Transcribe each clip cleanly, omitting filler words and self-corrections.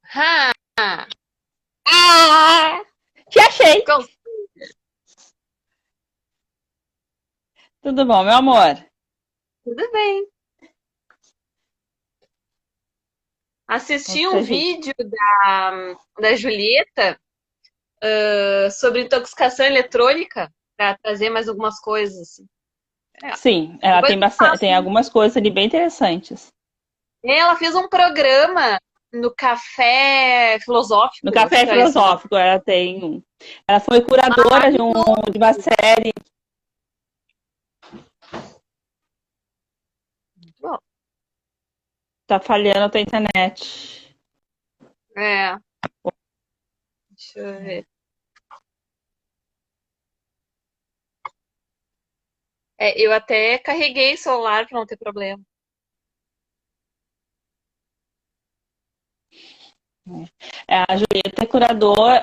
Ah, Ah! Te achei! com- Tudo bom, meu amor? tudo bem. Assisti um Outra gente. vídeo da Julieta, sobre intoxicação eletrônica, para trazer mais algumas coisas, assim. É, Sim, ela depois tem eu bastante, passo. tem algumas coisas ali bem interessantes. Ela fez um programa no Café No Filosófico, acho Café que é esse o nome. Filosófico, ela tem um. Ela foi curadora de uma Maravilhoso. série. Muito bom. Tá falhando a tua internet. É, deixa eu ver. É, eu até carreguei o celular para não ter problema. É, a Julieta é curadora,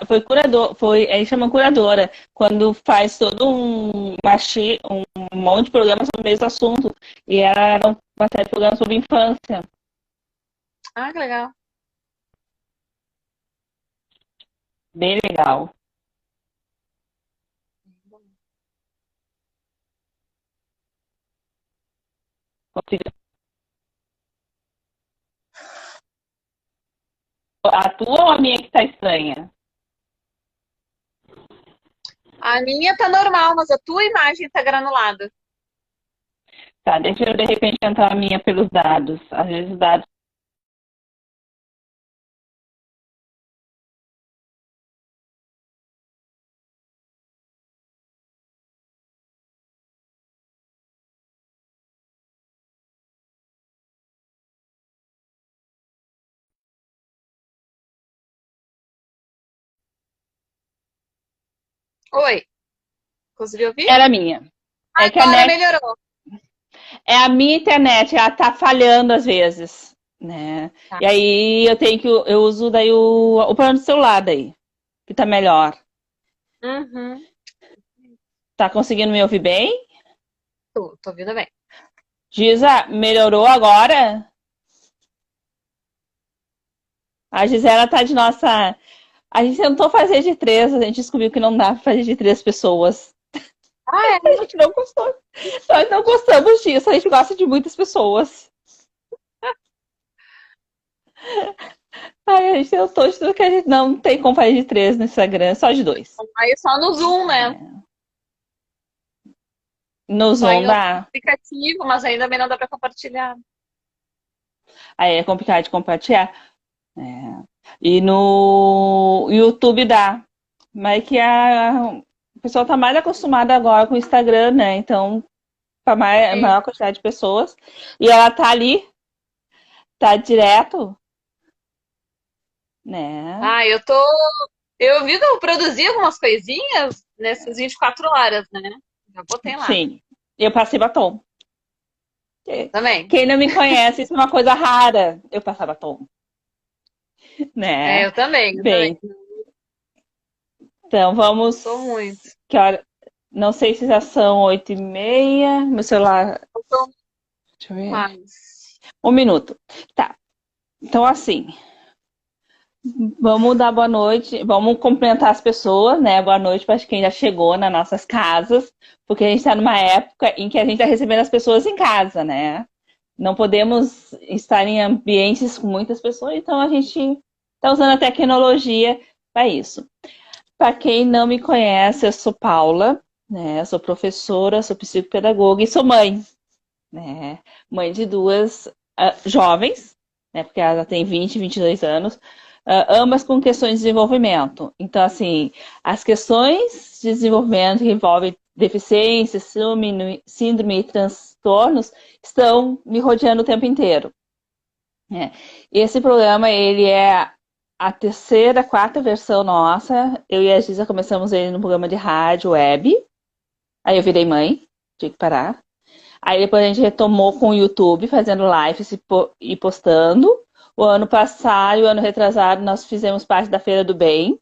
eles chamam curadora, quando faz todo um monte de programas sobre o mesmo assunto. E ela era uma série de programas sobre infância. Ah, que legal. Bem legal. A tua ou a minha que tá estranha? A minha tá normal, mas a tua imagem tá granulada. Tá, deixa eu de repente entrar a minha pelos dados. Às vezes os dados. Oi, conseguiu ouvir? Era a minha. É que a Agora net melhorou. é a minha internet, ela tá falhando às vezes, né? Tá. E aí eu uso daí o plano do celular daí, que tá melhor. Uhum. Tá conseguindo me ouvir bem? Tô ouvindo bem. Giza, melhorou agora? A Gisela tá de nossa. A gente tentou fazer de três, a gente descobriu que não dá pra fazer de três pessoas. Ah, A é? gente não gostou. Nós não gostamos disso, a gente gosta de muitas pessoas. Ai, a gente tentou de tudo que a gente não tem como fazer de três no Instagram, só de dois. Aí só no Zoom, né? É. No Só Zoom em outro dá. aplicativo, mas ainda bem não dá pra compartilhar. Aí é complicado de compartilhar. É. E no YouTube dá. Mas que o pessoal tá mais acostumado agora com o Instagram, né? Então, para Sim. maior quantidade de pessoas. E ela tá ali, tá direto, né? Ah, eu vi que eu produzi algumas coisinhas nessas 24 horas, né? Já botei lá. Sim. Eu passei batom. Também. Quem não me conhece, isso é uma coisa rara. Eu passar batom, É, né? eu também. Bem, então Sou vamos. muito. Que hora? Não sei se já são 8h30. Meu celular. Eu sou Deixa eu ver. mais. 1 minuto. Tá. Então, assim, vamos dar boa noite, vamos cumprimentar as pessoas, né? Boa noite para quem já chegou nas nossas casas, porque a gente está numa época em que a gente está recebendo as pessoas em casa, né? Não podemos estar em ambientes com muitas pessoas, então a gente está usando a tecnologia para isso. Para quem não me conhece, eu sou Paula, né? Eu sou professora, sou psicopedagoga e sou mãe, né? Mãe de duas jovens, né? Porque ela tem 20, 22 anos, ambas com questões de desenvolvimento. Então, assim, as questões de desenvolvimento que envolvem deficiência, síndrome e transtornos estão me rodeando o tempo inteiro. Né? Esse programa, ele é a terceira, quarta versão nossa. Eu e a Giza começamos ele no programa de rádio web. Aí eu virei mãe, tive que parar. Aí depois a gente retomou com o YouTube, fazendo lives e postando. O ano passado e o ano retrasado nós fizemos parte da Feira do Bem,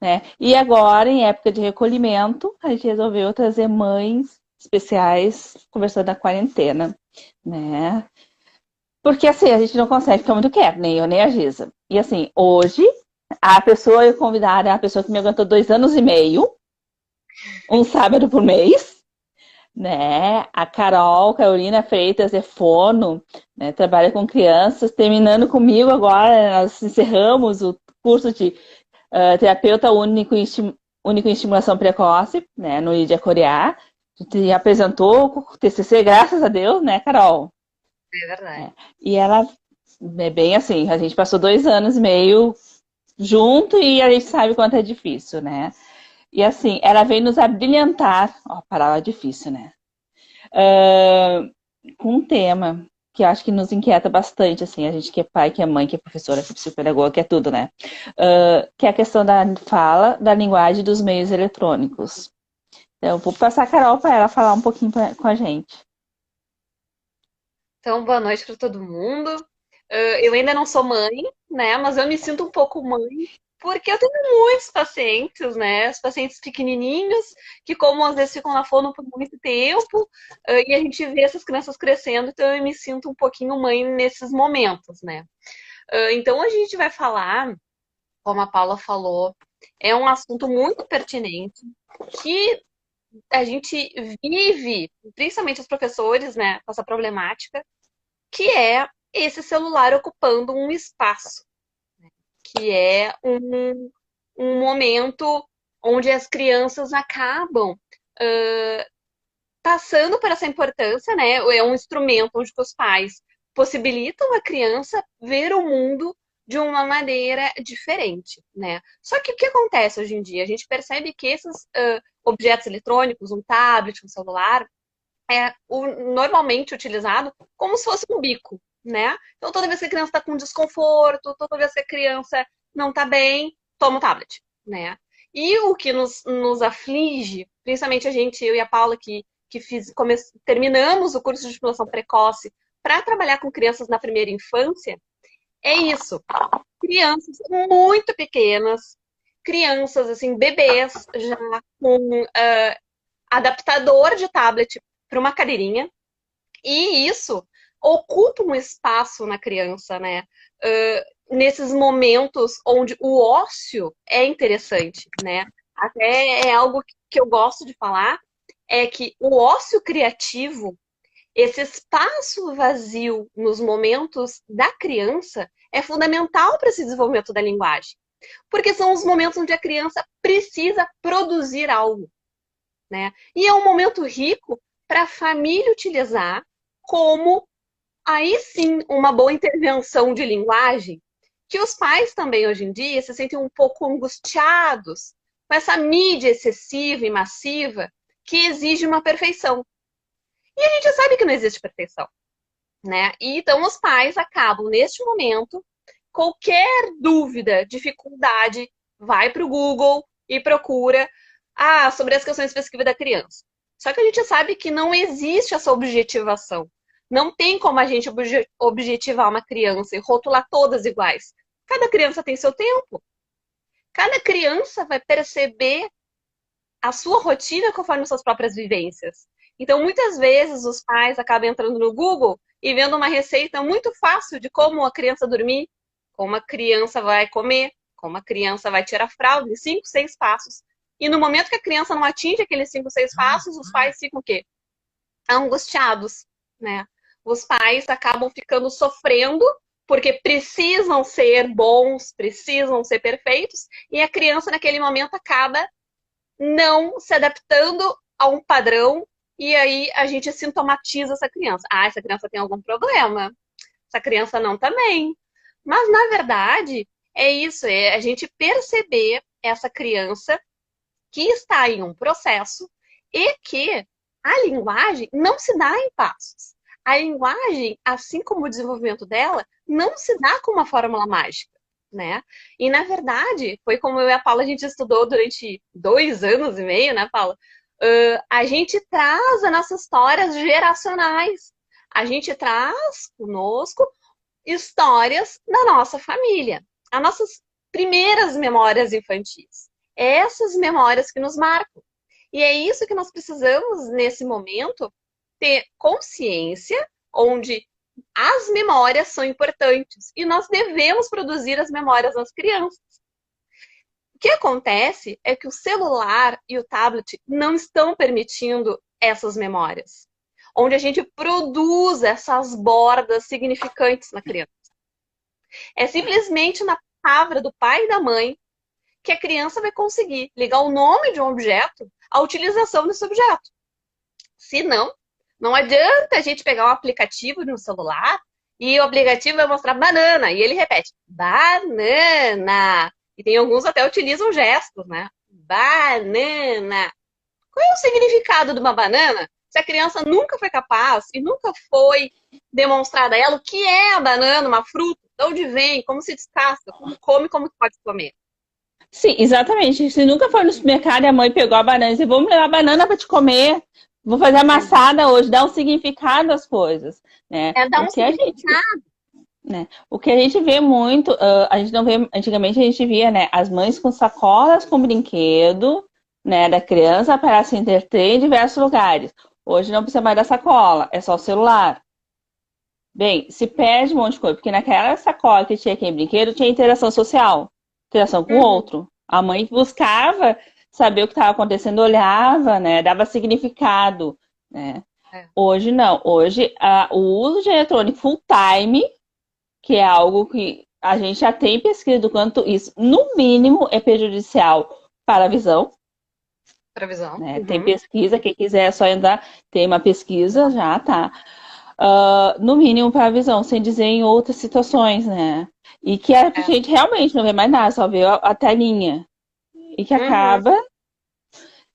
né? E agora, em época de recolhimento, a gente resolveu trazer mães especiais conversando na quarentena, né? Porque assim, a gente não consegue ficar muito quieto, nem eu, nem a Giza. E assim, hoje, a pessoa convidada é a pessoa que me aguentou 2 anos e meio, um sábado por mês, né? A Carol, Carolina Freitas é fono, né? Trabalha com crianças, terminando comigo agora, nós encerramos o curso de terapeuta único em estimulação precoce, né? No IDEA Coreá. A gente apresentou o TCC, graças a Deus, né, Carol? É verdade. É. E ela é bem assim, a gente passou 2 anos e meio junto e a gente sabe quanto é difícil, né? E assim, ela veio nos abrilhantar, ó, palavra difícil, né? Com um tema que eu acho que nos inquieta bastante, assim, a gente que é pai, que é mãe, que é professora, que é psicopedagoga, que é tudo, né? Que é a questão da fala, da linguagem dos meios eletrônicos. Então, vou passar a Carol para ela falar um pouquinho com a gente. Então, boa noite para todo mundo. Eu ainda não sou mãe, né? Mas eu me sinto um pouco mãe, porque eu tenho muitos pacientes, né? Os pacientes pequenininhos, que como às vezes ficam na fono por muito tempo, e a gente vê essas crianças crescendo, então eu me sinto um pouquinho mãe nesses momentos, né? Então a gente vai falar, como a Paula falou, é um assunto muito pertinente, que a gente vive, principalmente os professores, né, com essa problemática, que é esse celular ocupando um espaço, que é um momento onde as crianças acabam passando por essa importância, né? É um instrumento onde os pais possibilitam a criança ver o mundo de uma maneira diferente, né? Só que o que acontece hoje em dia? A gente percebe que esses objetos eletrônicos, um tablet, um celular, normalmente utilizado como se fosse um bico, né? Então, toda vez que a criança está com desconforto, toda vez que a criança não está bem, toma um tablet, né? E o que nos aflige, principalmente a gente, eu e a Paula, terminamos o curso de estimulação precoce para trabalhar com crianças na primeira infância, é isso. Crianças muito pequenas, crianças, assim, bebês, já com adaptador de tablet para uma cadeirinha, e isso ocupa um espaço na criança, né? Nesses momentos onde o ócio é interessante, né? Até é algo que eu gosto de falar, é que o ócio criativo, esse espaço vazio nos momentos da criança, é fundamental para esse desenvolvimento da linguagem. Porque são os momentos onde a criança precisa produzir algo, né? E é um momento rico para a família utilizar como, aí sim, uma boa intervenção de linguagem, que os pais também hoje em dia se sentem um pouco angustiados com essa mídia excessiva e massiva que exige uma perfeição. E a gente sabe que não existe perfeição, né? E então os pais acabam, neste momento, qualquer dúvida, dificuldade, vai para o Google e procura sobre as questões específicas da criança. Só que a gente sabe que não existe essa objetivação. Não tem como a gente objetivar uma criança e rotular todas iguais. Cada criança tem seu tempo. Cada criança vai perceber a sua rotina conforme suas próprias vivências. Então, muitas vezes, os pais acabam entrando no Google e vendo uma receita muito fácil de como a criança dormir, como a criança vai comer, como a criança vai tirar a fralda, em 5, 6 passos. E no momento que a criança não atinge aqueles 5, 6 passos, os pais ficam o quê? Angustiados, né? Os pais acabam ficando sofrendo porque precisam ser bons, precisam ser perfeitos, e a criança naquele momento acaba não se adaptando a um padrão, e aí a gente sintomatiza essa criança. Essa criança tem algum problema. Essa criança não tá bem. Mas, na verdade, é isso, é a gente perceber essa criança que está em um processo e que a linguagem não se dá em passos. A linguagem, assim como o desenvolvimento dela, não se dá com uma fórmula mágica, né? E, na verdade, foi como eu e a Paula, a gente estudou durante 2 anos e meio, né, Paula? A gente traz as nossas histórias geracionais. A gente traz conosco histórias da nossa família. As nossas primeiras memórias infantis. Essas memórias que nos marcam. E é isso que nós precisamos, nesse momento, ter consciência, onde as memórias são importantes e nós devemos produzir as memórias nas crianças. O que acontece é que o celular e o tablet não estão permitindo essas memórias, onde a gente produz essas bordas significantes na criança. É simplesmente na palavra do pai e da mãe que a criança vai conseguir ligar o nome de um objeto à utilização desse objeto. Se não, não adianta a gente pegar um aplicativo no celular e o aplicativo vai mostrar banana e ele repete, banana. E tem alguns até utilizam gestos, né? Banana. Qual é o significado de uma banana? Se a criança nunca foi capaz e nunca foi demonstrada a ela o que é a banana, uma fruta, de onde vem, como se descasca, como come, como pode comer. Sim, exatamente. Se nunca foi no supermercado e a mãe pegou a banana e disse, vamos levar a banana para te comer, vou fazer amassada hoje, dá um significado às coisas, né? É dar O um que a gente, significado. né? O que a gente vê muito, a gente não vê, antigamente a gente via, né, as mães com sacolas com brinquedo, né, da criança para se entreter em diversos lugares. Hoje não precisa mais da sacola, é só o celular. Bem, se perde um monte de coisa, porque naquela sacola que tinha aquele brinquedo, tinha interação social, interação com o Uhum. outro. A mãe buscava saber o que estava acontecendo, olhava, né, dava significado, né. É. Hoje não, hoje o uso de eletrônico full time, que é algo que a gente já tem pesquisa do quanto isso, no mínimo, é prejudicial para a visão, Previsão. né? Tem Uhum. pesquisa, quem quiser é só entrar, tem uma pesquisa já, tá? No mínimo para a visão, sem dizer em outras situações, né? E que a É. gente realmente não vê mais nada, só vê a telinha. E que Uhum. acaba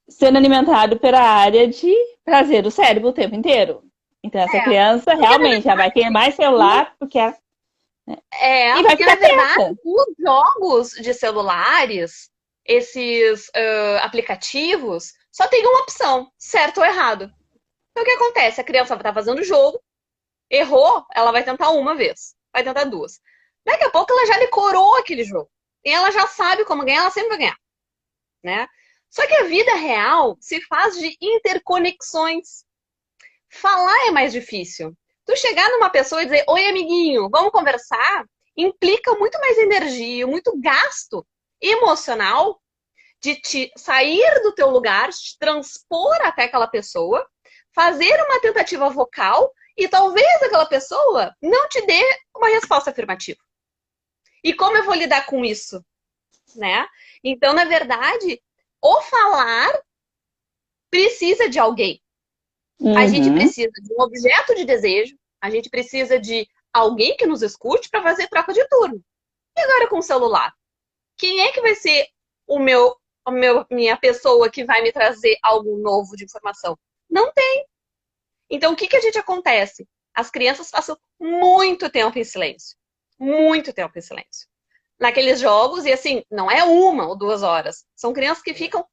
sendo alimentado pela área de prazer do cérebro o tempo inteiro. Então, essa É. criança Porque na realmente já vai querer mais verdade, celular porque e vai porque na ficar verdade, quieta. os jogos de celulares, esses aplicativos, só tem uma opção, certo ou errado. Então o que acontece? A criança vai estar fazendo o jogo, errou, ela vai tentar uma vez, vai tentar duas. Daqui a pouco ela já decorou aquele jogo. E ela já sabe como ganhar, ela sempre vai ganhar, né? Só que a vida real se faz de interconexões. Falar é mais difícil. Tu chegar numa pessoa e dizer, oi, amiguinho, vamos conversar, implica muito mais energia, muito gasto emocional de te sair do teu lugar, te transpor até aquela pessoa, fazer uma tentativa vocal e talvez aquela pessoa não te dê uma resposta afirmativa. E como eu vou lidar com isso, né? Então, na verdade, o falar precisa de alguém. A gente Uhum. precisa de um objeto de desejo, a gente precisa de alguém que nos escute para fazer troca de turno. E agora com o celular? Quem é que vai ser minha pessoa que vai me trazer algo novo de informação? Não tem. Então, o que a gente acontece? As crianças passam muito tempo em silêncio. Muito tempo em silêncio. Naqueles jogos, e assim, não é 1 ou 2 horas. São crianças que ficam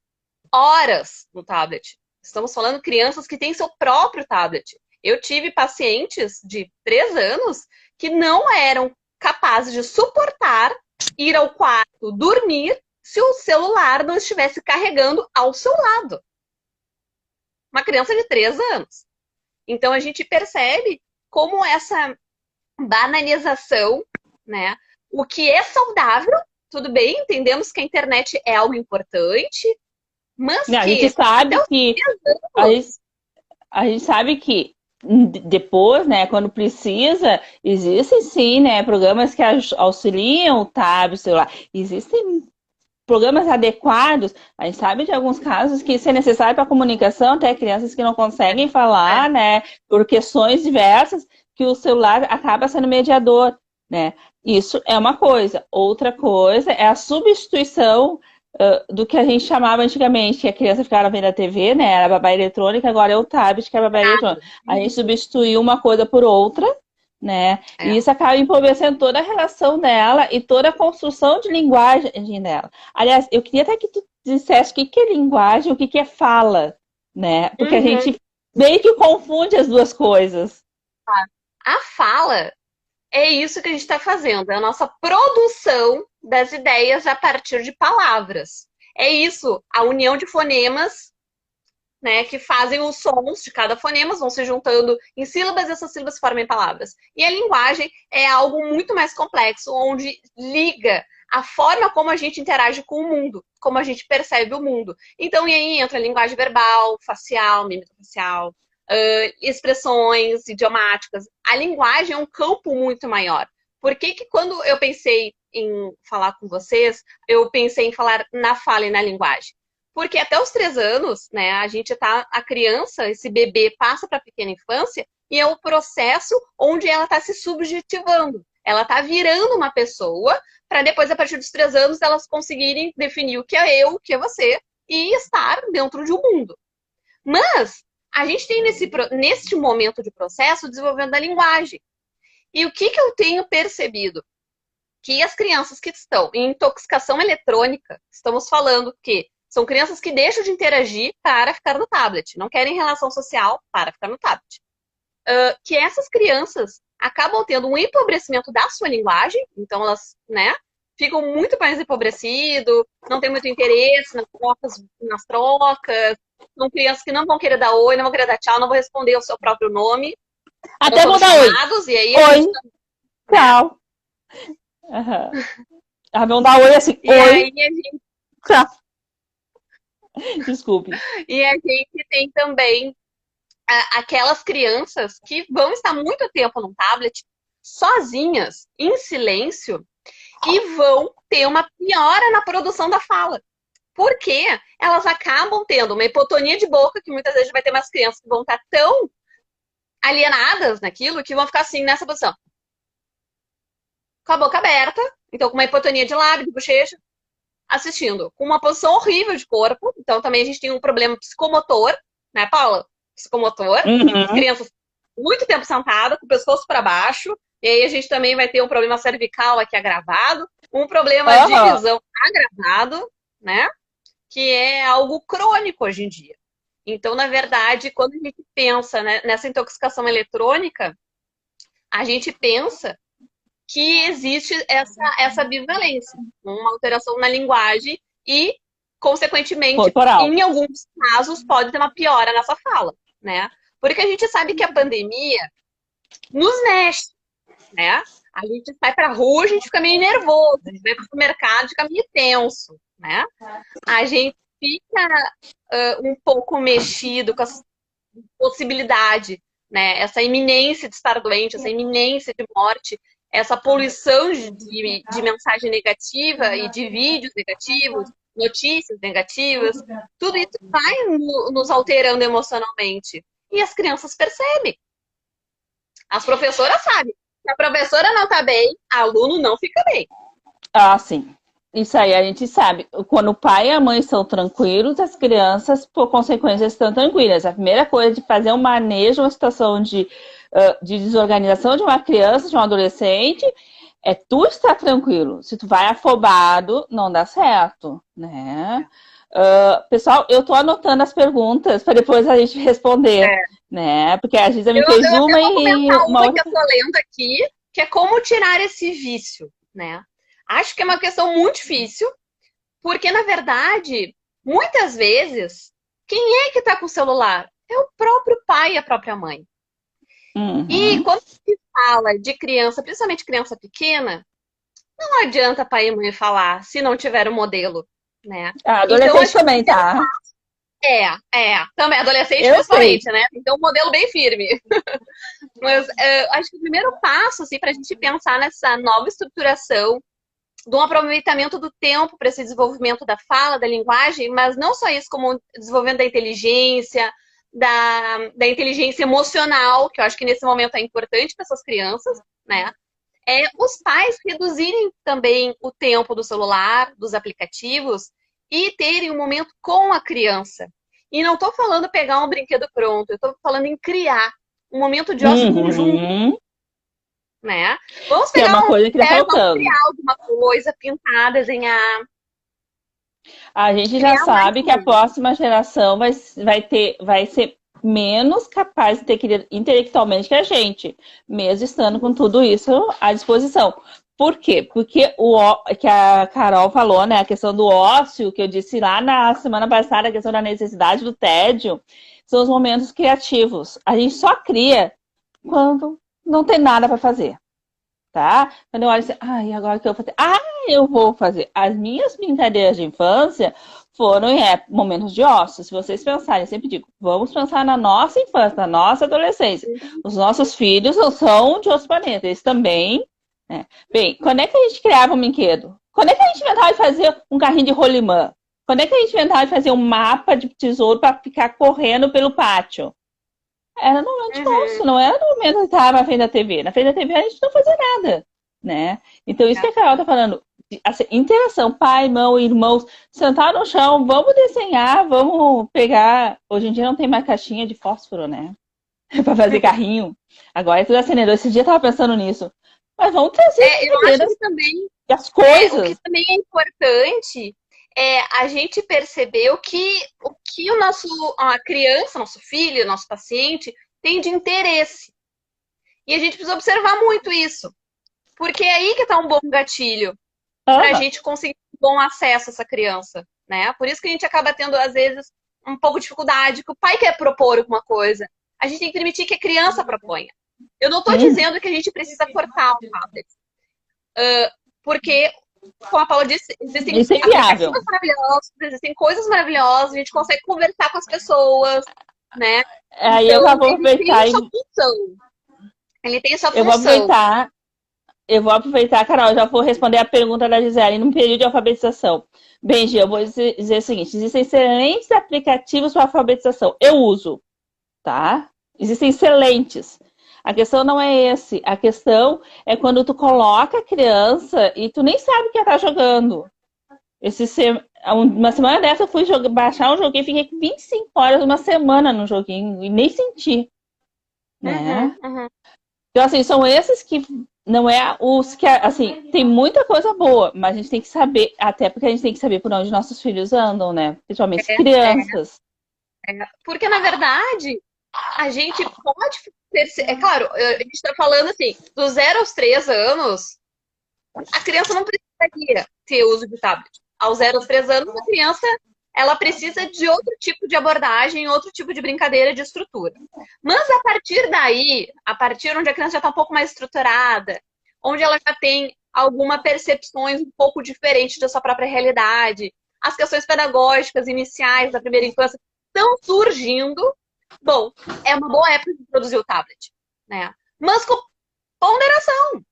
horas no tablet. Estamos falando de crianças que têm seu próprio tablet. Eu tive pacientes de 3 anos que não eram capazes de suportar ir ao quarto dormir se o celular não estivesse carregando ao seu lado. Uma criança de 3 anos. Então a gente percebe como essa banalização, né? O que é saudável, tudo bem, entendemos que a internet é algo importante, mas A gente que até sabe os que 3 a gente, anos. a gente sabe que depois, né, quando precisa, existem sim, né, programas que auxiliam o tablet, o celular. Existem programas adequados. A gente sabe de alguns casos que isso é necessário para a comunicação, até crianças que não conseguem É, falar, né, por questões diversas, que o celular acaba sendo mediador, né? Isso é uma coisa. Outra coisa é a substituição do que a gente chamava antigamente, que a criança ficava vendo a TV, né? Era a babá eletrônica, agora é o tablet, que é a babá eletrônica. A gente substituiu uma coisa por outra, né? E é. isso acaba empobrecendo toda a relação dela e toda a construção de linguagem dela. Aliás, eu queria até que tu dissesse o que é linguagem, o que é fala, né? Porque a Uhum. gente meio que confunde as duas coisas. A fala é isso que a gente está fazendo, é a nossa produção das ideias a partir de palavras. É isso, a união de fonemas né, que fazem os sons de cada fonema, vão se juntando em sílabas e essas sílabas formam palavras. E a linguagem é algo muito mais complexo, onde liga a forma como a gente interage com o mundo, como a gente percebe o mundo. Então, e aí entra a linguagem verbal, facial, mímica facial, expressões idiomáticas. A linguagem é um campo muito maior. Por que que quando eu pensei em falar com vocês, eu pensei em falar na fala e na linguagem? Porque até os 3 anos, né, a criança, esse bebê passa para a pequena infância e é o processo onde ela está se subjetivando. Ela está virando uma pessoa para depois, a partir dos 3 anos, elas conseguirem definir o que é eu, o que é você e estar dentro de um mundo. Mas a gente tem neste momento de processo o desenvolvimento da linguagem. E o que eu tenho percebido? Que as crianças que estão em intoxicação eletrônica, estamos falando que são crianças que deixam de interagir para ficar no tablet, não querem relação social para ficar no tablet. Que essas crianças acabam tendo um empobrecimento da sua linguagem, então elas, né, ficam muito mais empobrecidas, não tem muito interesse nas trocas, são crianças que não vão querer dar oi, não vão querer dar tchau, não vão responder o seu próprio nome. Até vou dar oi. E aí oi, tchau. Uhum. Vão dar oi assim, e oi. Aí a gente... Tchau. Desculpe. E a gente tem também aquelas crianças que vão estar muito tempo no tablet, sozinhas, em silêncio, e vão ter uma piora na produção da fala. Porque elas acabam tendo uma hipotonia de boca, que muitas vezes vai ter umas crianças que vão estar tão alienadas naquilo, que vão ficar assim, nessa posição. Com a boca aberta, então com uma hipotonia de lábio, de bochecha, assistindo. Com uma posição horrível de corpo, então também a gente tem um problema psicomotor, né, Paula? Psicomotor. Uhum. Crianças muito tempo sentadas, com o pescoço para baixo, e aí a gente também vai ter um problema cervical aqui agravado, um problema de visão agravado, né? Que é algo crônico hoje em dia. Então, na verdade, quando a gente pensa, né, nessa intoxicação eletrônica, a gente pensa que existe essa bivalência, uma alteração na linguagem e, consequentemente, corporal. Em alguns casos, pode ter uma piora nessa fala, né? Porque a gente sabe que a pandemia nos mexe, né? A gente sai pra rua, a gente fica meio nervoso, a gente vai pro supermercado, fica meio tenso, né? A gente fica um pouco mexido com a possibilidade, né? Essa iminência de estar doente, essa iminência de morte, essa poluição de mensagem negativa e de vídeos negativos, notícias negativas, tudo isso vai nos alterando emocionalmente. E as crianças percebem. As professoras sabem. Se a professora não está bem, aluno não fica bem. Ah, sim. Isso aí a gente sabe. Quando o pai e a mãe estão tranquilos, as crianças, por consequência, estão tranquilas. A primeira coisa de fazer um manejo, uma situação de desorganização de uma criança, de um adolescente, é tu estar tranquilo. Se tu vai afobado, não dá certo, né? Pessoal, eu tô anotando as perguntas para depois a gente responder, né? Porque a Giza me fez uma e uma outra que eu tô lendo aqui, que é como tirar esse vício, né? Acho que é uma questão muito difícil, porque, na verdade, muitas vezes, quem é que tá com o celular? É o próprio pai e a própria mãe. Uhum. E quando se fala de criança, principalmente criança pequena, não adianta pai e mãe falar se não tiver um modelo, né? Adolescente então, também, tá? Também, adolescente principalmente, né? Então, um modelo bem firme. Mas acho que o primeiro passo, assim, pra gente pensar nessa nova estruturação de um aproveitamento do tempo para esse desenvolvimento da fala, da linguagem, mas não só isso, como desenvolvimento da inteligência, da inteligência emocional, que eu acho que nesse momento é importante para essas crianças, né? Os pais reduzirem também o tempo do celular, dos aplicativos, e terem um momento com a criança. E não estou falando pegar um brinquedo pronto, eu estou falando em criar um momento de ócio conjunto. Né? Vamos pegar uma coisa que tá faltando. Vamos criar alguma coisa, pintar, desenhar. A gente já sabe que a próxima geração vai ser menos capaz de ter que intelectualmente que a gente, mesmo estando com tudo isso à disposição. Por quê? Porque que a Carol falou, né? A questão do ócio, que eu disse lá na semana passada, a questão da necessidade do tédio, são os momentos criativos. A gente só cria quando não tem nada para fazer, tá? Quando eu olho assim, ai, agora o que eu vou fazer? Ah, eu vou fazer. As minhas brincadeiras de infância foram em momentos de ócio. Se vocês pensarem, eu sempre digo, vamos pensar na nossa infância, na nossa adolescência. Os nossos filhos não são de outros planetas, eles também. Né? Bem, quando é que a gente criava um brinquedo? Quando é que a gente inventava de fazer um carrinho de rolimã? Quando é que a gente inventava de fazer um mapa de tesouro para ficar correndo pelo pátio? Era no momento de almoço, não era no momento que estava na frente da TV. Na frente da TV a gente não fazia nada, né? Então, isso que a Carol tá falando, assim, interação, pai, mãe, irmãos, sentar no chão, vamos desenhar, vamos pegar. Hoje em dia não tem mais caixinha de fósforo, né? Para fazer carrinho. Agora é tudo acendedor. Esse dia eu tava pensando nisso. Mas vamos trazer eu acho que também as coisas. o que também é importante é a gente perceber o que a criança, nosso filho, nosso paciente tem de interesse. E a gente precisa observar muito isso. Porque é aí que está um bom gatilho para a gente conseguir um bom acesso a essa criança, né? Por isso que a gente acaba tendo, às vezes, um pouco de dificuldade, que o pai quer propor alguma coisa. A gente tem que permitir que a criança proponha. Eu não estou dizendo que a gente precisa cortar o tablet. Porque, como a Paula disse, existem aplicativos maravilhosos, existem coisas maravilhosas, a gente consegue conversar com as pessoas, né? Aí eu vou aproveitar ele tem sua função. Ele tem sua função. Eu vou aproveitar, Carol, já vou responder a pergunta da Gisele no período de alfabetização. Bem, Gi, eu vou dizer o seguinte, existem excelentes aplicativos para alfabetização. Eu uso, tá? Existem excelentes. A questão não é esse. A questão é quando tu coloca a criança e tu nem sabe o que ela tá jogando. Uma semana dessa eu fui baixar um joguinho e fiquei 25 horas, uma semana no joguinho e nem senti. Né? Então, assim, são esses que não é os que, assim, tem muita coisa boa, mas a gente tem que saber, até porque a gente tem que saber por onde nossos filhos andam, né? Principalmente crianças. Porque, na verdade, a gente pode perceber, é claro, a gente está falando assim, dos 0 aos 3 anos, a criança não precisaria ter uso de tablet. Aos 0 aos 3 anos, a criança ela precisa de outro tipo de abordagem, outro tipo de brincadeira, de estrutura. Mas a partir daí, a partir onde a criança já está um pouco mais estruturada, onde ela já tem algumas percepções um pouco diferentes da sua própria realidade, as questões pedagógicas iniciais da primeira infância estão surgindo, bom, é uma boa época de introduzir o tablet, né? Mas com ponderação,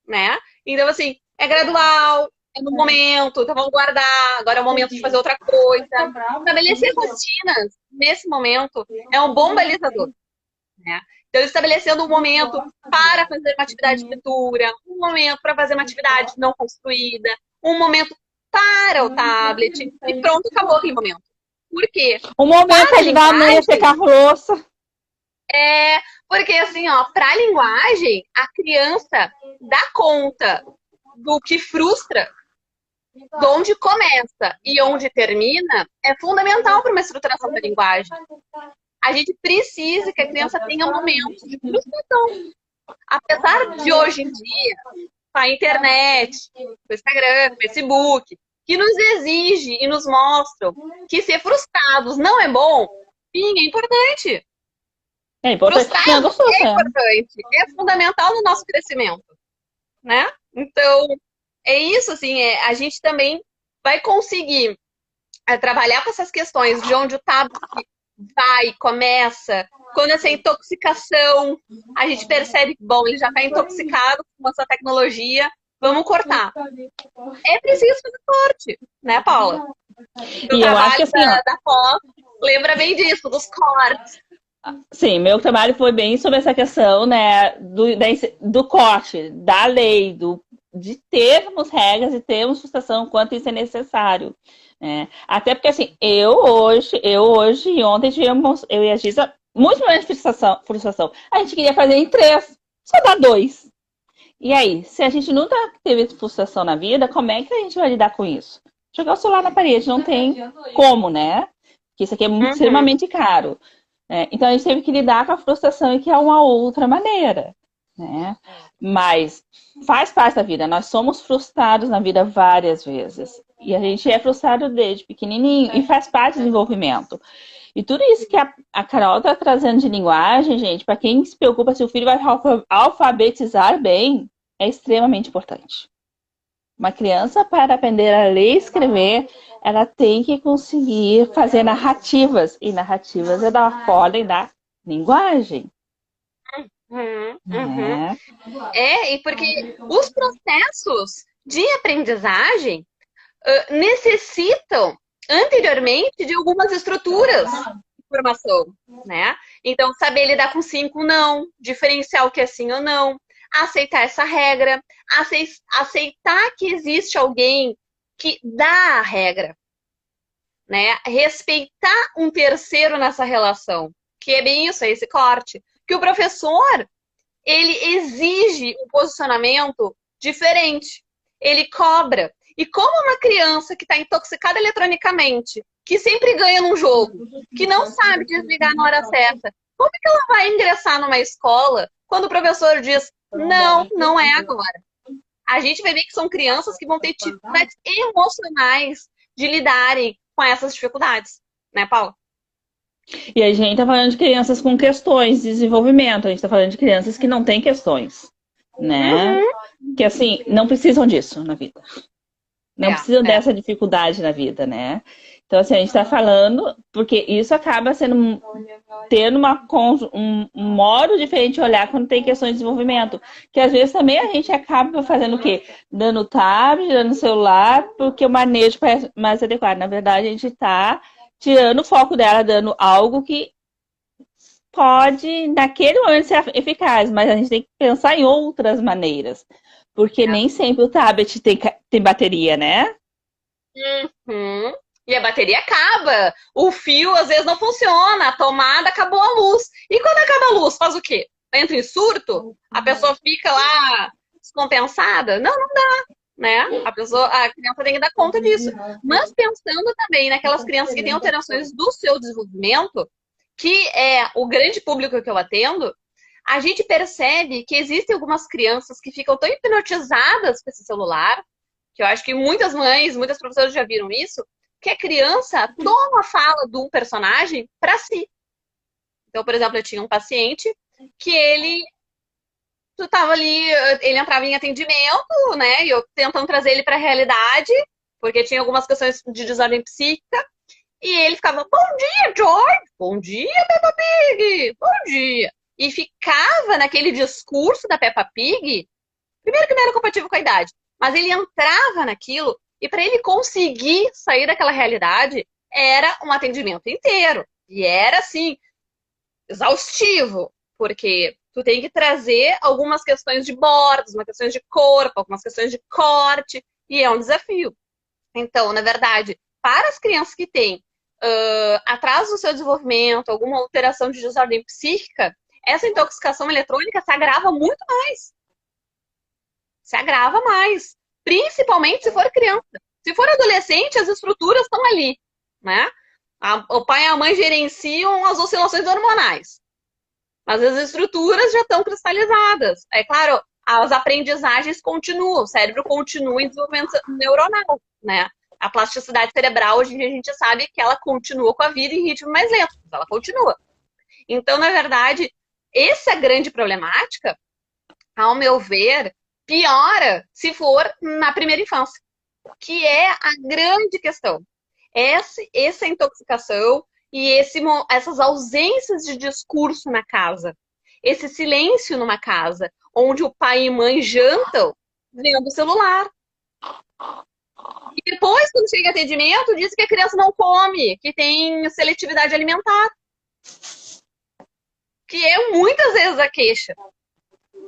né? Então, assim, é gradual, é no momento, então vamos guardar, agora é o momento de fazer outra coisa. Estabelecer rotinas nesse momento é um bom balizador, né? Então, estabelecendo um momento para fazer uma atividade de leitura, um momento para fazer uma atividade não construída, um momento para o tablet, e pronto, acabou aquele momento. Por quê? Um momento para ajudar a mãe a secar a louça. Porque assim, ó, para a linguagem, a criança dá conta do que frustra, de onde começa e onde termina, é fundamental para uma estruturação da linguagem. A gente precisa que a criança tenha momentos de frustração. Apesar de hoje em dia, com a internet, com o Instagram, com o Facebook, que nos exige e nos mostram que ser frustrados não é bom, sim, é importante. É importante. Frustrar é importante. É fundamental no nosso crescimento, né? Então, é isso, assim, a gente também vai conseguir trabalhar com essas questões de onde o tablet vai, começa, quando essa intoxicação, a gente percebe que, bom, ele já está intoxicado com essa tecnologia, vamos cortar. É preciso fazer corte, né, Paula? O eu acho que assim, da Paula lembra bem disso, dos cortes. Sim, meu trabalho foi bem sobre essa questão, né, do corte, da lei, de termos regras e termos frustração quanto isso é necessário. Né? Até porque, assim, eu hoje e ontem tivemos, eu e a Giza, muito mais frustração. A gente queria fazer em 3, só dá 2. E aí, se a gente nunca teve frustração na vida, como é que a gente vai lidar com isso? Jogar o celular na parede não tem como, né? Porque isso aqui é extremamente caro. Então, a gente teve que lidar com a frustração e que é uma outra maneira. né? Mas faz parte da vida. Nós somos frustrados na vida várias vezes. E a gente é frustrado desde pequenininho e faz parte do desenvolvimento. E tudo isso que a Carol está trazendo de linguagem, gente, para quem se preocupa se o filho vai alfabetizar bem, é extremamente importante. Uma criança, para aprender a ler e escrever, ela tem que conseguir fazer narrativas. E narrativas é da ordem da linguagem. Uhum. E porque os processos de aprendizagem necessitam anteriormente de algumas estruturas de formação, né? Então, saber lidar com sim com não, diferenciar o que é sim ou não, aceitar essa regra, aceitar que existe alguém que dá a regra, né? Respeitar um terceiro nessa relação, que é bem isso, é esse corte. Que o professor, ele exige um posicionamento diferente, ele cobra. E como uma criança que está intoxicada eletronicamente, que sempre ganha num jogo, que não sabe desligar na hora certa, como é que ela vai ingressar numa escola quando o professor diz, não, não é agora? A gente vai ver que são crianças que vão ter dificuldades emocionais de lidarem com essas dificuldades, né, Paula? E a gente está falando de crianças com questões de desenvolvimento, a gente está falando de crianças que não têm questões, né? Que assim, não precisam disso na vida. Não precisam dessa dificuldade na vida, né? Então, assim, a gente está falando, porque isso acaba sendo tendo um modo diferente de olhar quando tem questões de desenvolvimento. Que às vezes também a gente acaba fazendo o quê? Dando tablet, dando celular, porque o manejo é mais adequado. Na verdade, a gente está tirando o foco dela, dando algo que pode, naquele momento, ser eficaz, mas a gente tem que pensar em outras maneiras. Porque nem sempre o tablet tem bateria, né? Uhum. E a bateria acaba. O fio às vezes não funciona, a tomada acabou a luz. E quando acaba a luz, faz o quê? Entra em surto? A pessoa fica lá descompensada? Não, não dá, né? A criança tem que dar conta disso. Mas pensando também naquelas crianças que têm alterações do seu desenvolvimento, que é o grande público que eu atendo, a gente percebe que existem algumas crianças que ficam tão hipnotizadas com esse celular, que eu acho que muitas mães, muitas professoras já viram isso, que a criança toma a fala de um personagem para si. Então, por exemplo, eu tinha um paciente que ele tava ali, ele entrava em atendimento, né? E eu tentando trazer ele para a realidade, porque tinha algumas questões de desordem psíquica, e ele ficava, bom dia, George! Bom dia, Peppa Pig! Bom dia! E ficava naquele discurso da Peppa Pig, primeiro que não era compatível com a idade, mas ele entrava naquilo, e para ele conseguir sair daquela realidade, era um atendimento inteiro. E era, assim, exaustivo, porque tu tem que trazer algumas questões de bordas, algumas questões de corpo, algumas questões de corte, e é um desafio. Então, na verdade, para as crianças que têm atraso no seu desenvolvimento, alguma alteração de desordem psíquica, essa intoxicação eletrônica se agrava muito mais. Se agrava mais. Principalmente se for criança. Se for adolescente, as estruturas estão ali, né? O pai e a mãe gerenciam as oscilações hormonais. Mas as estruturas já estão cristalizadas. É claro, as aprendizagens continuam, o cérebro continua em desenvolvimento neuronal, né? A plasticidade cerebral, hoje em dia, a gente sabe que ela continua com a vida em ritmo mais lento, mas ela continua. Então, na verdade, essa grande problemática, ao meu ver, piora se for na primeira infância, que é a grande questão. Essa intoxicação e essas ausências de discurso na casa, esse silêncio numa casa, onde o pai e mãe jantam vendo o celular. E depois, quando chega atendimento, diz que a criança não come, que tem seletividade alimentar. Que é muitas vezes a queixa.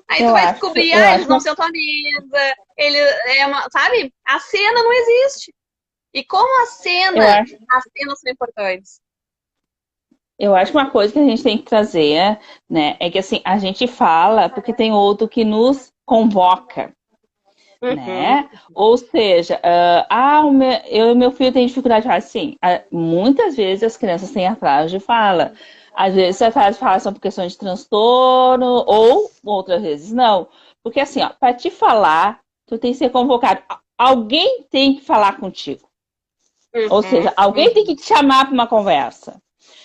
Aí tu vai descobrir, eles não sentam à mesa, sabe? A cena não existe. E como as cenas são importantes. Eu acho que uma coisa que a gente tem que trazer, né, é que assim, a gente fala porque tem outro que nos convoca. Né? Ou seja, eu e meu filho têm dificuldade de falar assim. Muitas vezes as crianças têm atraso de fala. Às vezes você fala são por questões de transtorno, ou outras vezes não. Porque assim, ó, para te falar, tu tem que ser convocado. Alguém tem que falar contigo. Ou Uhum, seja, alguém tem uhum. que te chamar para uma conversa.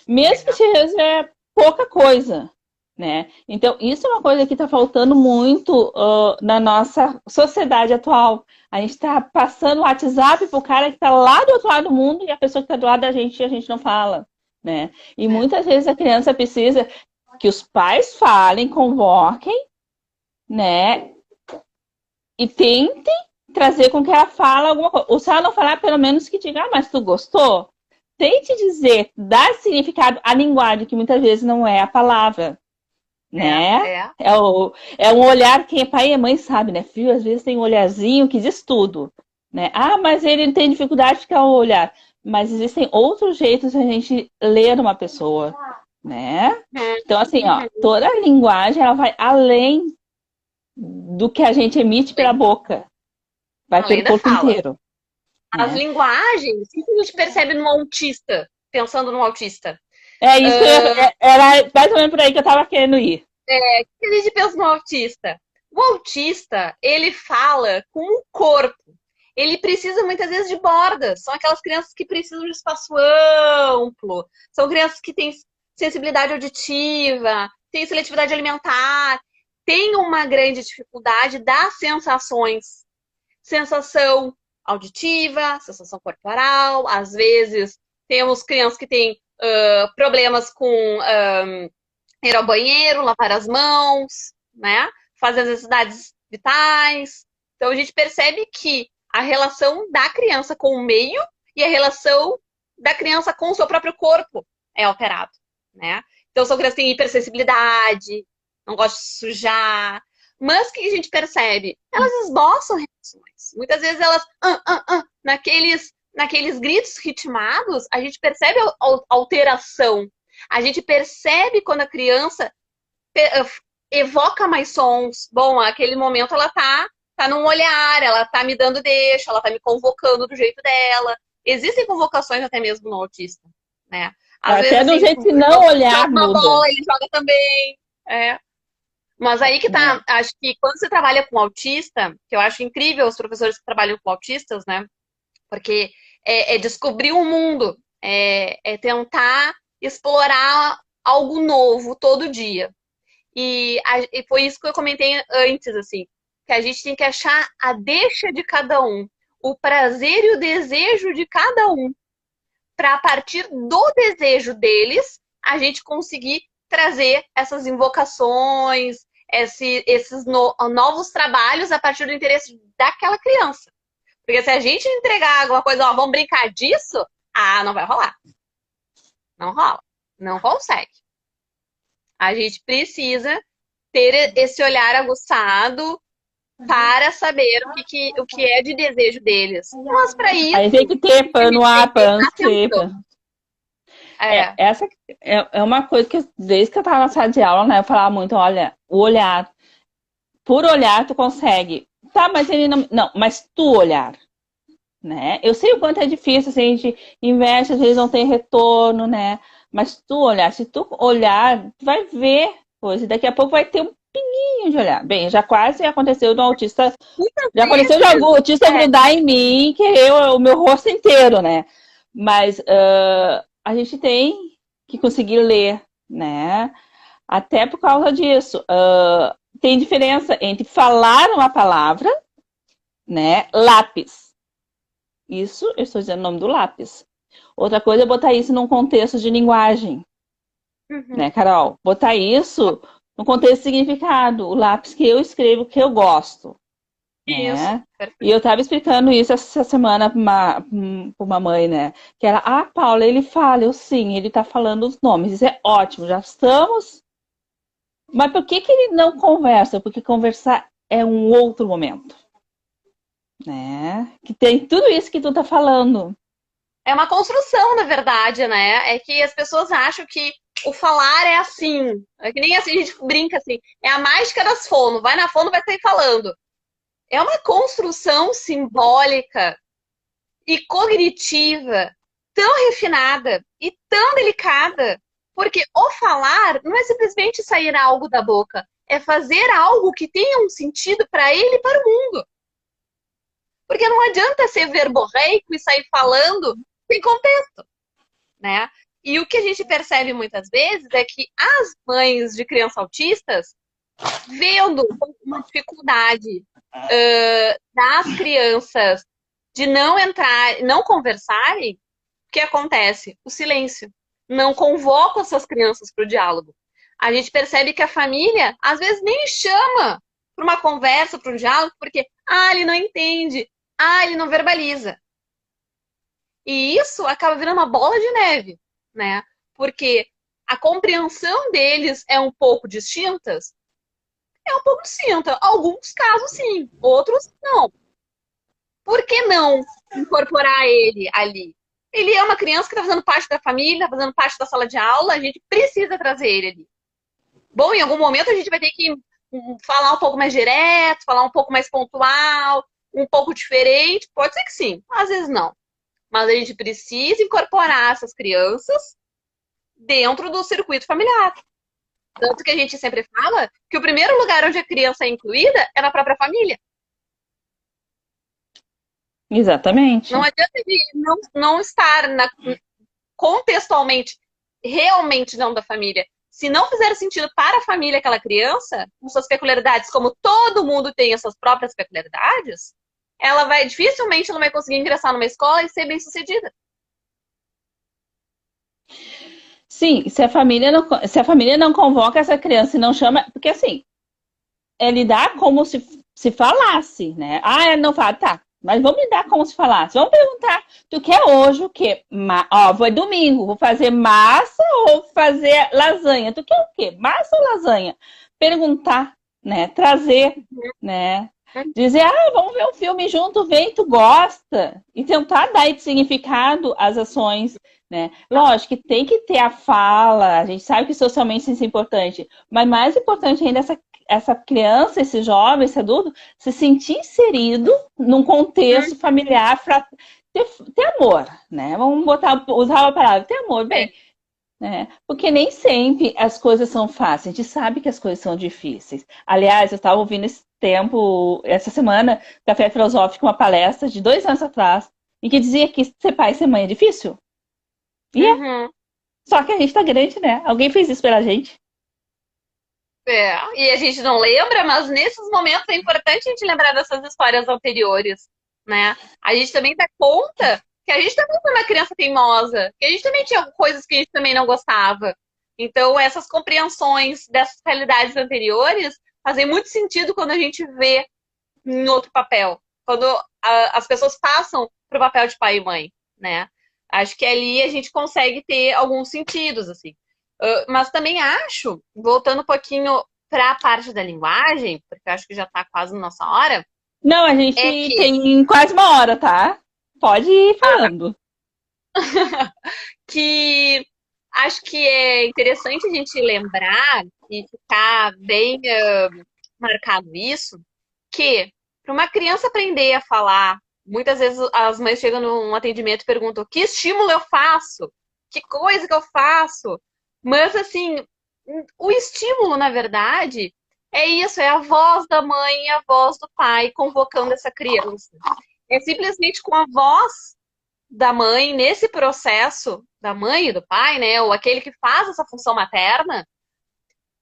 Mesmo que É, seja pouca coisa, né? Então, isso é uma coisa que está faltando muito na nossa sociedade atual. A gente está passando o WhatsApp para o cara que está lá do outro lado do mundo e a pessoa que está do lado da gente, a gente não fala, né? E é. muitas vezes a criança precisa que os pais falem, convoquem, né? E tentem trazer com que ela fale alguma coisa. Ou se ela não falar, pelo menos que diga, ah, mas tu gostou? Tente dizer, dar significado à linguagem, que muitas vezes não é a palavra, É, né? é. É um olhar, quem é pai e mãe sabe, né? Filho, às vezes tem um olharzinho que diz tudo, né? Ah, mas ele tem dificuldade de ficar o olhar. Mas existem outros jeitos de a gente ler uma pessoa, né? Uhum, Então, assim, ó, uhum. toda a linguagem, ela vai além do que a gente emite pela Além, boca. Vai além pelo da corpo fala. inteiro, As né? linguagens, o que a gente percebe no autista, pensando no autista? É isso que Ah, era mais ou menos por aí que eu tava querendo ir. o que a gente pensa no autista? O autista, ele fala com o corpo. Ele precisa muitas vezes de bordas. São aquelas crianças que precisam de espaço amplo. São crianças que têm sensibilidade auditiva, têm seletividade alimentar, têm uma grande dificuldade das sensações. Sensação auditiva, sensação corporal. Às vezes temos crianças que têm problemas com ir ao banheiro, lavar as mãos, né? Fazer as necessidades vitais. Então a gente percebe que a relação da criança com o meio e a relação da criança com o seu próprio corpo é alterado, né? Então são crianças que têm hipersensibilidade, não gostam de sujar, mas que a gente percebe? Elas esboçam reações. Muitas vezes elas, naqueles gritos ritmados, a gente percebe a alteração. A gente percebe quando a criança evoca mais sons. Bom, aquele momento ela tá num olhar, ela tá me dando deixa, ela tá me convocando do jeito dela. Existem convocações até mesmo no autista, né? Às vezes, Até do assim, jeito que eu não olhar jogo uma muda, bola, ele joga também. É. Mas aí que né? tá, acho que quando você trabalha com autista, que eu acho incrível os professores que trabalham com autistas, né? Porque é descobrir um mundo, é tentar explorar algo novo todo dia. E foi isso que eu comentei antes, assim, que a gente tem que achar a deixa de cada um, o prazer e o desejo de cada um, para a partir do desejo deles, a gente conseguir trazer essas invocações, esses novos trabalhos a partir do interesse daquela criança. Porque se a gente entregar alguma coisa, ó, vamos brincar disso, não vai rolar. Não rola. Não consegue. A gente precisa ter esse olhar aguçado para saber o que é de desejo deles. Mas para Aí isso, tem que ter a pano gente tem A, que ter pano C. atenção. É. Essa é uma coisa que, desde que eu estava na sala de aula, né, eu falava muito, olha, o olhar, por olhar tu consegue. Tá, mas ele não. Não, mas tu olhar, né? Eu sei o quanto é difícil, assim, a gente investe, às vezes não tem retorno, né? Mas tu olhar, se tu olhar, tu vai ver coisa, e daqui a pouco vai ter um pinguinho de olhar. Bem, já quase aconteceu do autista, Muitas já aconteceu de algum vezes, autista grudar em mim, querer o meu rosto inteiro, né? Mas a gente tem que conseguir ler, né? Até por causa disso. Tem diferença entre falar uma palavra, né? Lápis. Isso, eu estou dizendo o nome do lápis. Outra coisa é botar isso num contexto de linguagem, né, uhum, Carol? Botar isso no contexto de significado. O lápis que eu escrevo, que eu gosto, isso, né? E perfeito. eu estava explicando isso essa semana para uma mãe, né? Que era, Paula, ele fala, eu sim, ele está falando os nomes. Isso é ótimo, já estamos. Mas por que ele não conversa? Porque conversar é um outro momento, né? Que tem tudo isso que tu tá falando. É uma construção, na verdade, né? É que as pessoas acham que o falar é assim. É que nem assim, a gente brinca assim. É a mágica das fono. Vai na fono, vai sair falando. É uma construção simbólica e cognitiva tão refinada e tão delicada. Porque o falar não é simplesmente sair algo da boca, é fazer algo que tenha um sentido para ele e para o mundo. Porque não adianta ser verborreico e sair falando sem contexto, né? E o que a gente percebe muitas vezes é que as mães de crianças autistas, vendo uma dificuldade das crianças de não entrar, não conversarem, o que acontece? O silêncio. Não convoca essas crianças para o diálogo. A gente percebe que a família, às vezes, nem chama para uma conversa, para um diálogo, porque, ele não entende, ele não verbaliza. E isso acaba virando uma bola de neve, né? Porque a compreensão deles é um pouco distinta. É um pouco distinta. Alguns casos, sim. Outros, não. Por que não incorporar ele ali? Ele é uma criança que está fazendo parte da família, está fazendo parte da sala de aula, a gente precisa trazer ele ali. Bom, em algum momento a gente vai ter que falar um pouco mais direto, falar um pouco mais pontual, um pouco diferente. Pode ser que sim, às vezes não. Mas a gente precisa incorporar essas crianças dentro do circuito familiar. Tanto que a gente sempre fala que o primeiro lugar onde a criança é incluída é na própria família. Exatamente. Não adianta ele não estar contextualmente realmente não da família. Se não fizer sentido para a família aquela criança, com suas peculiaridades, como todo mundo tem as suas próprias peculiaridades, dificilmente ela vai conseguir ingressar numa escola e ser bem sucedida. Sim, se a família não convoca essa criança e não chama, porque assim, é lidar como se falasse, né? Não fala, tá, mas vamos lidar como se falasse. Vamos perguntar, tu quer hoje o quê? É domingo, vou fazer massa ou fazer lasanha? Tu quer o quê? Massa ou lasanha? Perguntar, né? Trazer, né? Dizer, vamos ver um filme junto, vem, tu gosta. E tentar dar esse significado às ações, né? Lógico que tem que ter a fala, a gente sabe que socialmente isso é importante, mas mais importante ainda é essa criança, esse jovem, esse adulto, se sentir inserido num contexto familiar para ter amor, né? Vamos usar a palavra, ter amor, bem, né? Porque nem sempre as coisas são fáceis, a gente sabe que as coisas são difíceis. Aliás, eu estava ouvindo essa semana, Café Filosófico, uma palestra de 2 anos atrás, em que dizia que ser pai e ser mãe é difícil. E só que a gente tá grande, né? Alguém fez isso pela gente. E a gente não lembra, mas nesses momentos é importante a gente lembrar dessas histórias anteriores, né? A gente também dá conta que a gente também foi uma criança teimosa, que a gente também tinha coisas que a gente também não gostava. Então, essas compreensões dessas realidades anteriores fazem muito sentido quando a gente vê em outro papel. Quando as pessoas passam para o papel de pai e mãe, né? Acho que ali a gente consegue ter alguns sentidos, assim. Mas também acho, voltando um pouquinho para a parte da linguagem, porque eu acho que já está quase na nossa hora. Não, a gente tem quase uma hora, tá? Pode ir falando. Que acho que é interessante a gente lembrar e ficar bem marcado isso, que para uma criança aprender a falar, muitas vezes as mães chegam num atendimento e perguntam: que estímulo eu faço? Que coisa que eu faço? Mas, assim, o estímulo, na verdade, é isso, é a voz da mãe e a voz do pai convocando essa criança. É simplesmente com a voz da mãe, nesse processo da mãe e do pai, né, ou aquele que faz essa função materna,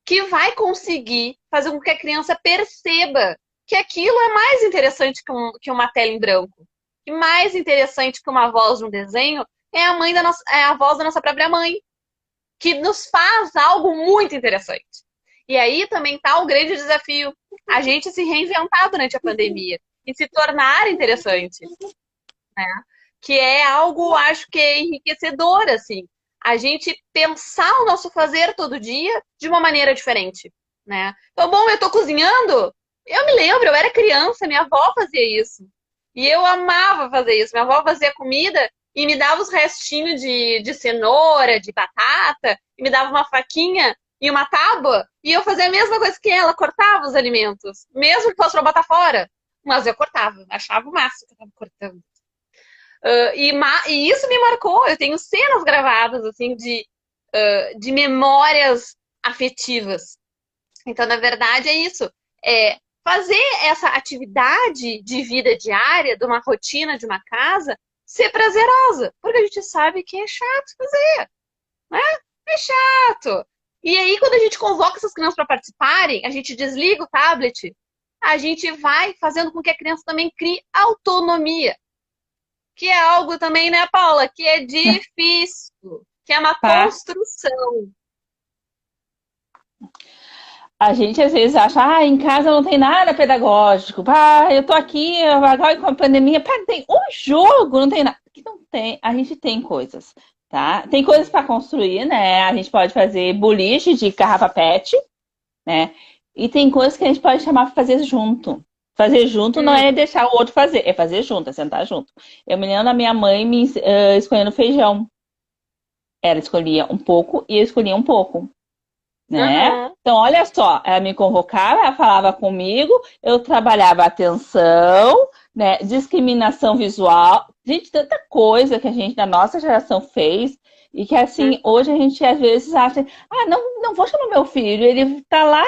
que vai conseguir fazer com que a criança perceba que aquilo é mais interessante que uma tela em branco. E mais interessante que uma voz de um desenho é a voz da nossa própria mãe, que nos faz algo muito interessante. E aí também está o grande desafio, a gente se reinventar durante a pandemia e se tornar interessante, né? Que é algo, acho que é enriquecedor, assim. A gente pensar o nosso fazer todo dia de uma maneira diferente, né? Então, bom, eu tô cozinhando, eu me lembro, eu era criança, minha avó fazia isso. E eu amava fazer isso. Minha avó fazia comida e me dava os restinhos de cenoura, de batata, e me dava uma faquinha e uma tábua, e eu fazia a mesma coisa que ela, cortava os alimentos, mesmo que fosse pra botar fora. Mas eu cortava, achava o máximo que eu tava cortando. E isso me marcou. Eu tenho cenas gravadas, assim, de de memórias afetivas. Então, na verdade, é isso. É fazer essa atividade de vida diária, de uma rotina de uma casa, ser prazerosa. Porque a gente sabe que é chato fazer, né? É chato. E aí, quando a gente convoca essas crianças para participarem, a gente desliga o tablet, a gente vai fazendo com que a criança também crie autonomia. Que é algo também, né, Paula? Que é difícil. Que é uma Tá? construção. A gente às vezes acha, em casa não tem nada pedagógico. Eu tô aqui agora com a pandemia, tem um jogo, não tem nada. Que não tem, a gente tem coisas, tá? Tem coisas para construir, né? A gente pode fazer boliche de garrafa PET, né? E tem coisas que a gente pode chamar para fazer junto. Fazer junto não é deixar o outro fazer, é fazer junto, é sentar junto. Eu me lembro da minha mãe escolhendo feijão. Ela escolhia um pouco e eu escolhia um pouco, né? Uhum. Então, olha só, ela me convocava, ela falava comigo, eu trabalhava atenção, né? Discriminação visual. Gente, tanta coisa que a gente, da nossa geração, fez e que, assim, hoje a gente às vezes acha, não vou chamar meu filho, ele tá lá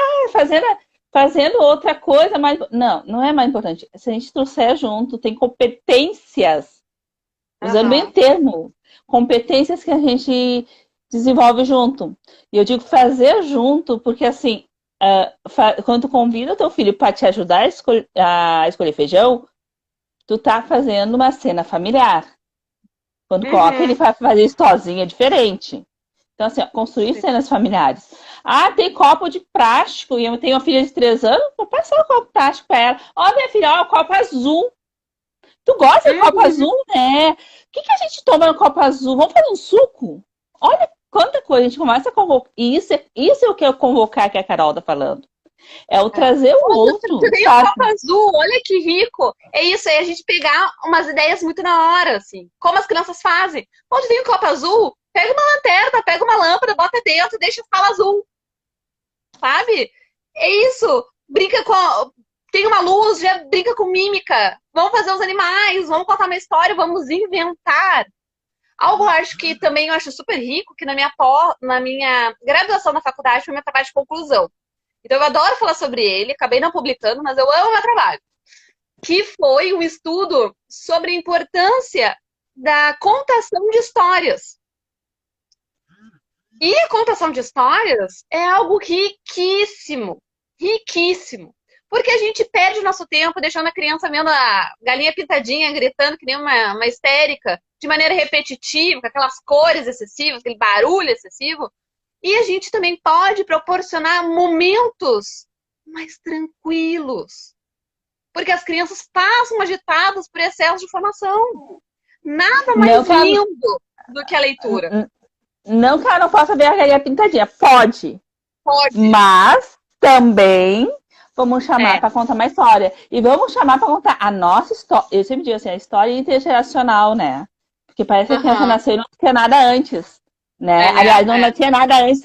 fazendo outra coisa, mas não é mais importante. Se a gente trouxer junto, tem competências, usando bem o Uhum. termo, competências que a gente desenvolve junto. E eu digo fazer junto, porque assim, quando tu convida o teu filho para te ajudar a escolher feijão, tu tá fazendo uma cena familiar. Quando coloca ele Uhum. para fazer isso sozinho é diferente. Então, assim, construir Sim. cenas familiares. Tem copo de plástico, e eu tenho uma filha de 3 anos, vou passar o copo de plástico para ela. Minha filha, o copo azul. Tu gosta de copo Uhum. azul, né? O que a gente toma no copo azul? Vamos fazer um suco? Olha quanta coisa a gente começa a convocar. E isso é o que eu convocar que a Carol tá falando. É o É. trazer o Olha, outro, você tem um sabe? copo azul, olha que rico. É isso aí, a gente pegar umas ideias muito na hora, assim. Como as crianças fazem. Onde tem um copo azul, pega uma lanterna, pega uma lâmpada, bota dentro e deixa a sala azul, sabe? É isso. Brinca com. Tem uma luz, já brinca com mímica. Vamos fazer os animais, vamos contar uma história, vamos inventar. Algo eu acho que também eu acho super rico, que na minha graduação na faculdade foi meu trabalho de conclusão. Então eu adoro falar sobre ele, acabei não publicando, mas eu amo meu trabalho. Que foi um estudo sobre a importância da contação de histórias. E a contação de histórias é algo riquíssimo, riquíssimo. Porque a gente perde o nosso tempo deixando a criança vendo a galinha pintadinha, gritando que nem uma histérica, de maneira repetitiva, com aquelas cores excessivas, aquele barulho excessivo. E a gente também pode proporcionar momentos mais tranquilos. Porque as crianças passam agitadas por excesso de informação. Nada Não mais que ela, lindo do que a leitura. não que ela não possa ver a galinha pintadinha. Pode. Pode. Mas também vamos chamar É. para contar uma história. E vamos chamar para contar a nossa história. Eu sempre digo assim, a história intergeracional, né? Porque parece que a criança Uhum. nasceu e não tinha nada antes, né? É, Aliás, não é. tinha nada antes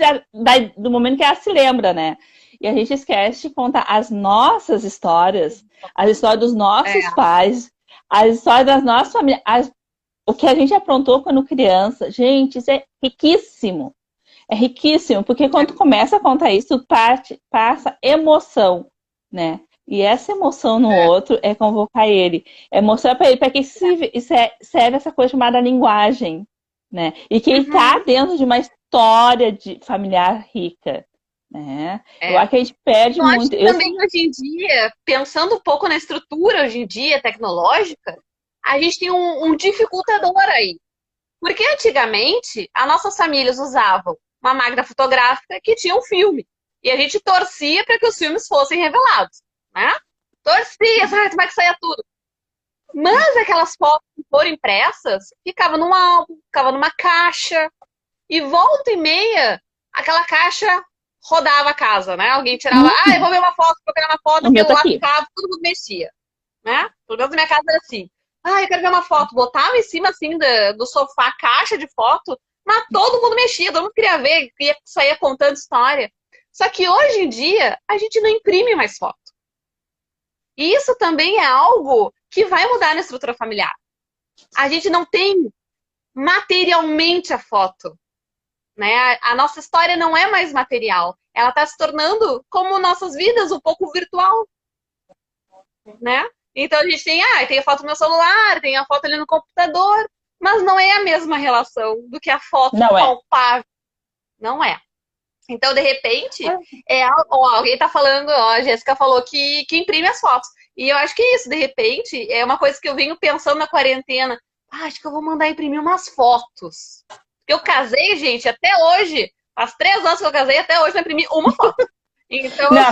do momento que ela se lembra, né? E a gente esquece de contar as nossas histórias, as histórias dos nossos É. pais, as histórias das nossas famílias, o que a gente aprontou quando criança. Gente, isso é riquíssimo. É riquíssimo, porque quando tu começa a contar isso, tu passa emoção, né? E essa emoção no É. outro é convocar ele, é mostrar para ele para que serve essa coisa chamada linguagem, né? E que ele está Uhum. dentro de uma história familiar rica, né? Eu É. acho que a gente perde Eu acho muito. que também hoje em dia, pensando um pouco na estrutura hoje em dia tecnológica, a gente tem um dificultador aí. Porque antigamente, as nossas famílias usavam uma máquina fotográfica que tinha um filme. E a gente torcia para que os filmes fossem revelados, né? Torcia, sabe como é que saía tudo. Mas aquelas fotos que foram impressas ficavam num álbum, ficavam numa caixa. E volta e meia, aquela caixa rodava a casa, né? Alguém tirava, eu vou ver uma foto, vou pegar uma foto, o meu aquilo tá lá aqui. ficava, todo mundo mexia, né? Pelo menos na minha casa era assim. Eu quero ver uma foto. Botava em cima, assim, do sofá, caixa de foto, mas todo mundo mexia, todo mundo queria ver, saía contando história. Só que hoje em dia, a gente não imprime mais foto. E isso também é algo que vai mudar na estrutura familiar. A gente não tem materialmente a foto. né? A nossa história não é mais material. Ela está se tornando, como nossas vidas, um pouco virtual, né? Então a gente tem a foto no meu celular, tem a foto ali no computador, mas não é a mesma relação do que a foto Não é. palpável. Não é. Então, de repente, alguém tá falando, a Jéssica falou que imprime as fotos. E eu acho que é isso, de repente, é uma coisa que eu venho pensando na quarentena. Acho que eu vou mandar imprimir umas fotos. Porque eu casei, gente, até hoje. Faz 3 anos que eu casei, até hoje não imprimi uma foto. Então, Não,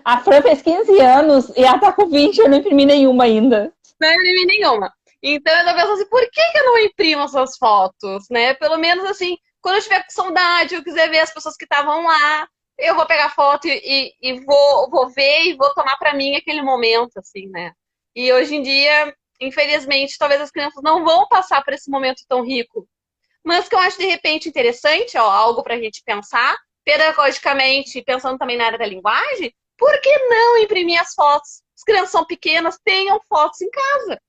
a Fran fez 15 anos e ela tá com 20 e eu não imprimi nenhuma ainda. não imprimi nenhuma. Então, eu tô pensando assim, por que eu não imprimo essas fotos, né? Pelo menos, assim, quando eu tiver com saudade, eu quiser ver as pessoas que estavam lá, eu vou pegar foto e vou ver e vou tomar para mim aquele momento, assim, né? E hoje em dia, infelizmente, talvez as crianças não vão passar por esse momento tão rico. Mas que eu acho, de repente, interessante, algo para a gente pensar, pedagogicamente, pensando também na área da linguagem, por que não imprimir as fotos? As crianças são pequenas, tenham fotos em casa,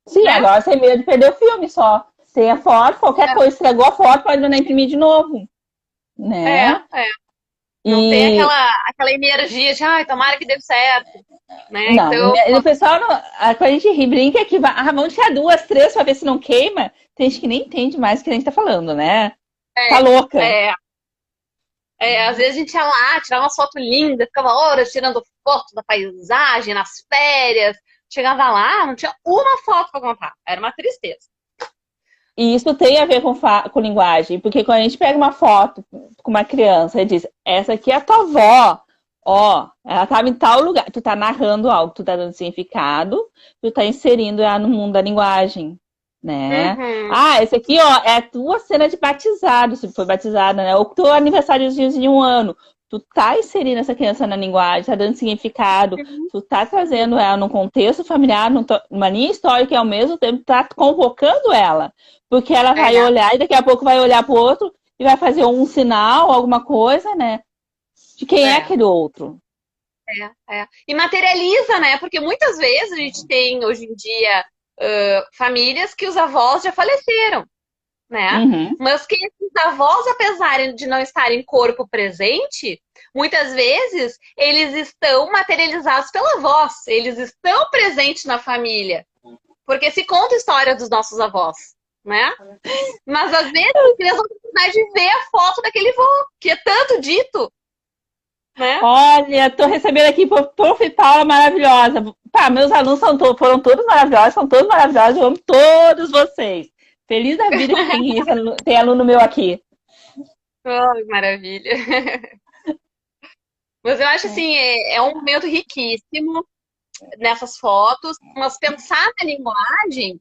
Sim, né? agora sem medo de perder o filme só. Tem a foto, qualquer coisa, estragou a foto, pode mandar imprimir de novo, né? É. Não tem E aquela energia de, tomara que dê certo, né? não, Então, o pessoal, quando a gente ri, brinca que vamos tirar 2, 3 pra ver se não queima. Tem gente que nem entende mais o que a gente tá falando, né? Tá louca. é, às vezes a gente ia lá, tirava uma foto linda, ficava horas tirando foto da paisagem, nas férias. Chegava lá, não tinha uma foto para contar. Era uma tristeza. E isso tem a ver com linguagem, porque quando a gente pega uma foto com uma criança e diz, essa aqui é a tua avó, ó, ela estava em tal lugar, tu tá narrando algo, tu tá dando significado, tu tá inserindo ela no mundo da linguagem, né? Uhum. Ah, esse aqui, ó, é a tua cena de batizado, se foi batizada, né? Ou teu aniversário de 1 ano. Tu tá inserindo essa criança na linguagem, tá dando significado, tu tá trazendo ela num contexto familiar, numa linha histórica e ao mesmo tempo tá convocando ela. Porque ela vai olhar e daqui a pouco vai olhar pro outro e vai fazer um sinal, alguma coisa, né? De quem é aquele outro. E materializa, né? Porque muitas vezes a gente tem, hoje em dia, famílias que os avós já faleceram, né? Uhum. Mas que esses avós, apesar de não estarem em corpo presente, muitas vezes eles estão materializados pela voz, eles estão presentes na família. Porque se conta a história dos nossos avós, né? Mas às vezes as crianças não têm oportunidade de ver a foto daquele vô, que é tanto dito, né? Olha, tô recebendo aqui Prof. Paula maravilhosa. Pá, meus alunos foram todos maravilhosos, são todos maravilhosos, eu amo todos vocês. Feliz da vida que tem aluno meu aqui. Oh, maravilha. Mas eu acho assim, é um momento riquíssimo nessas fotos, mas pensar na linguagem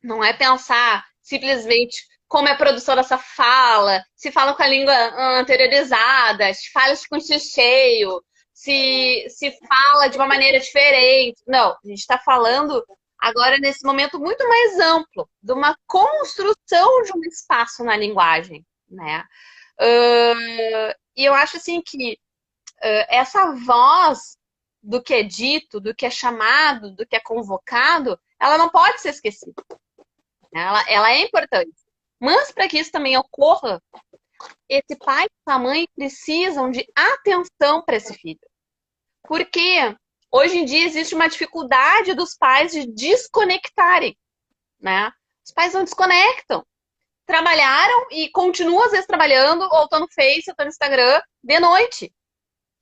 não é pensar simplesmente como é a produção dessa fala, se fala com a língua anteriorizada, se fala com X cheio, se fala de uma maneira diferente. Não, a gente está falando agora nesse momento muito mais amplo, de uma construção de um espaço na linguagem, né? E eu acho assim que essa voz do que é dito, do que é chamado, do que é convocado, ela não pode ser esquecida. Ela é importante. Mas para que isso também ocorra, esse pai e essa mãe precisam de atenção para esse filho. Porque hoje em dia existe uma dificuldade dos pais de desconectarem, né? Os pais não desconectam. Trabalharam e continuam às vezes trabalhando, ou estão no Face, ou estão no Instagram, de noite.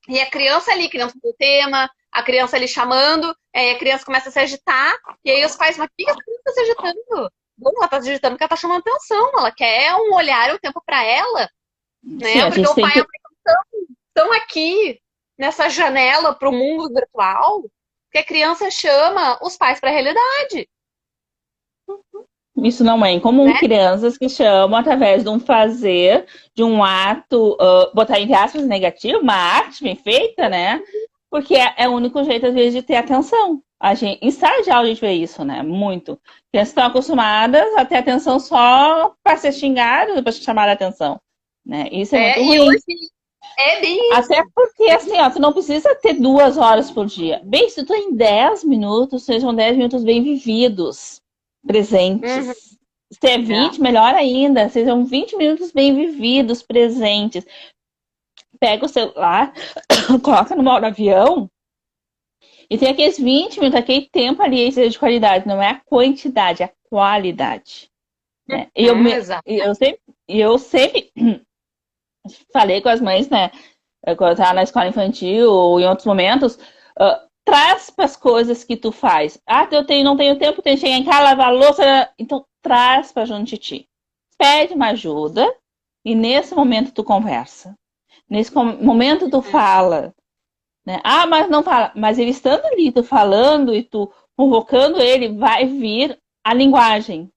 E a criança ali criando o tema, a criança ali chamando, a criança começa a se agitar, e aí os pais, mas por que a criança está se agitando? Bom, ela está se agitando porque ela está chamando atenção, ela quer um olhar e um tempo para ela, né? Sim, Porque o pai e a mãe estão aqui nessa janela para o mundo virtual, que a criança chama os pais para a realidade. Isso não é incomum, Né? crianças que chamam através de um fazer, de um ato, botar entre aspas negativo, uma arte bem feita, né? Porque é o único jeito, às vezes, de ter atenção. Em sala de aula a gente vê isso, né? Muito. Crianças estão acostumadas a ter atenção só para ser xingado, para chamar a atenção. Né? Isso é muito ruim. Hoje é bem isso. Até porque, assim, ó, tu não precisa ter 2 horas por dia. Bem, se tu em 10 minutos, sejam 10 minutos bem vividos, presentes. Se é 20, melhor ainda. Sejam 20 minutos bem vividos, presentes. Pega o celular, coloca no modo avião e tem aqueles 20 minutos, aquele tempo ali seja de qualidade. Não é a quantidade, é a qualidade. Né? Exato. Eu sempre falei com as mães, né? Quando eu estava na escola infantil ou em outros momentos, traz para as coisas que tu faz. Ah, não tenho tempo, tenho que chegar em casa, lavar a louça. Então, traz para junto de ti. Pede uma ajuda e nesse momento tu conversa. Nesse momento tu fala. Né? Ah, mas não fala. Mas ele estando ali, tu falando e tu convocando ele, vai vir a linguagem.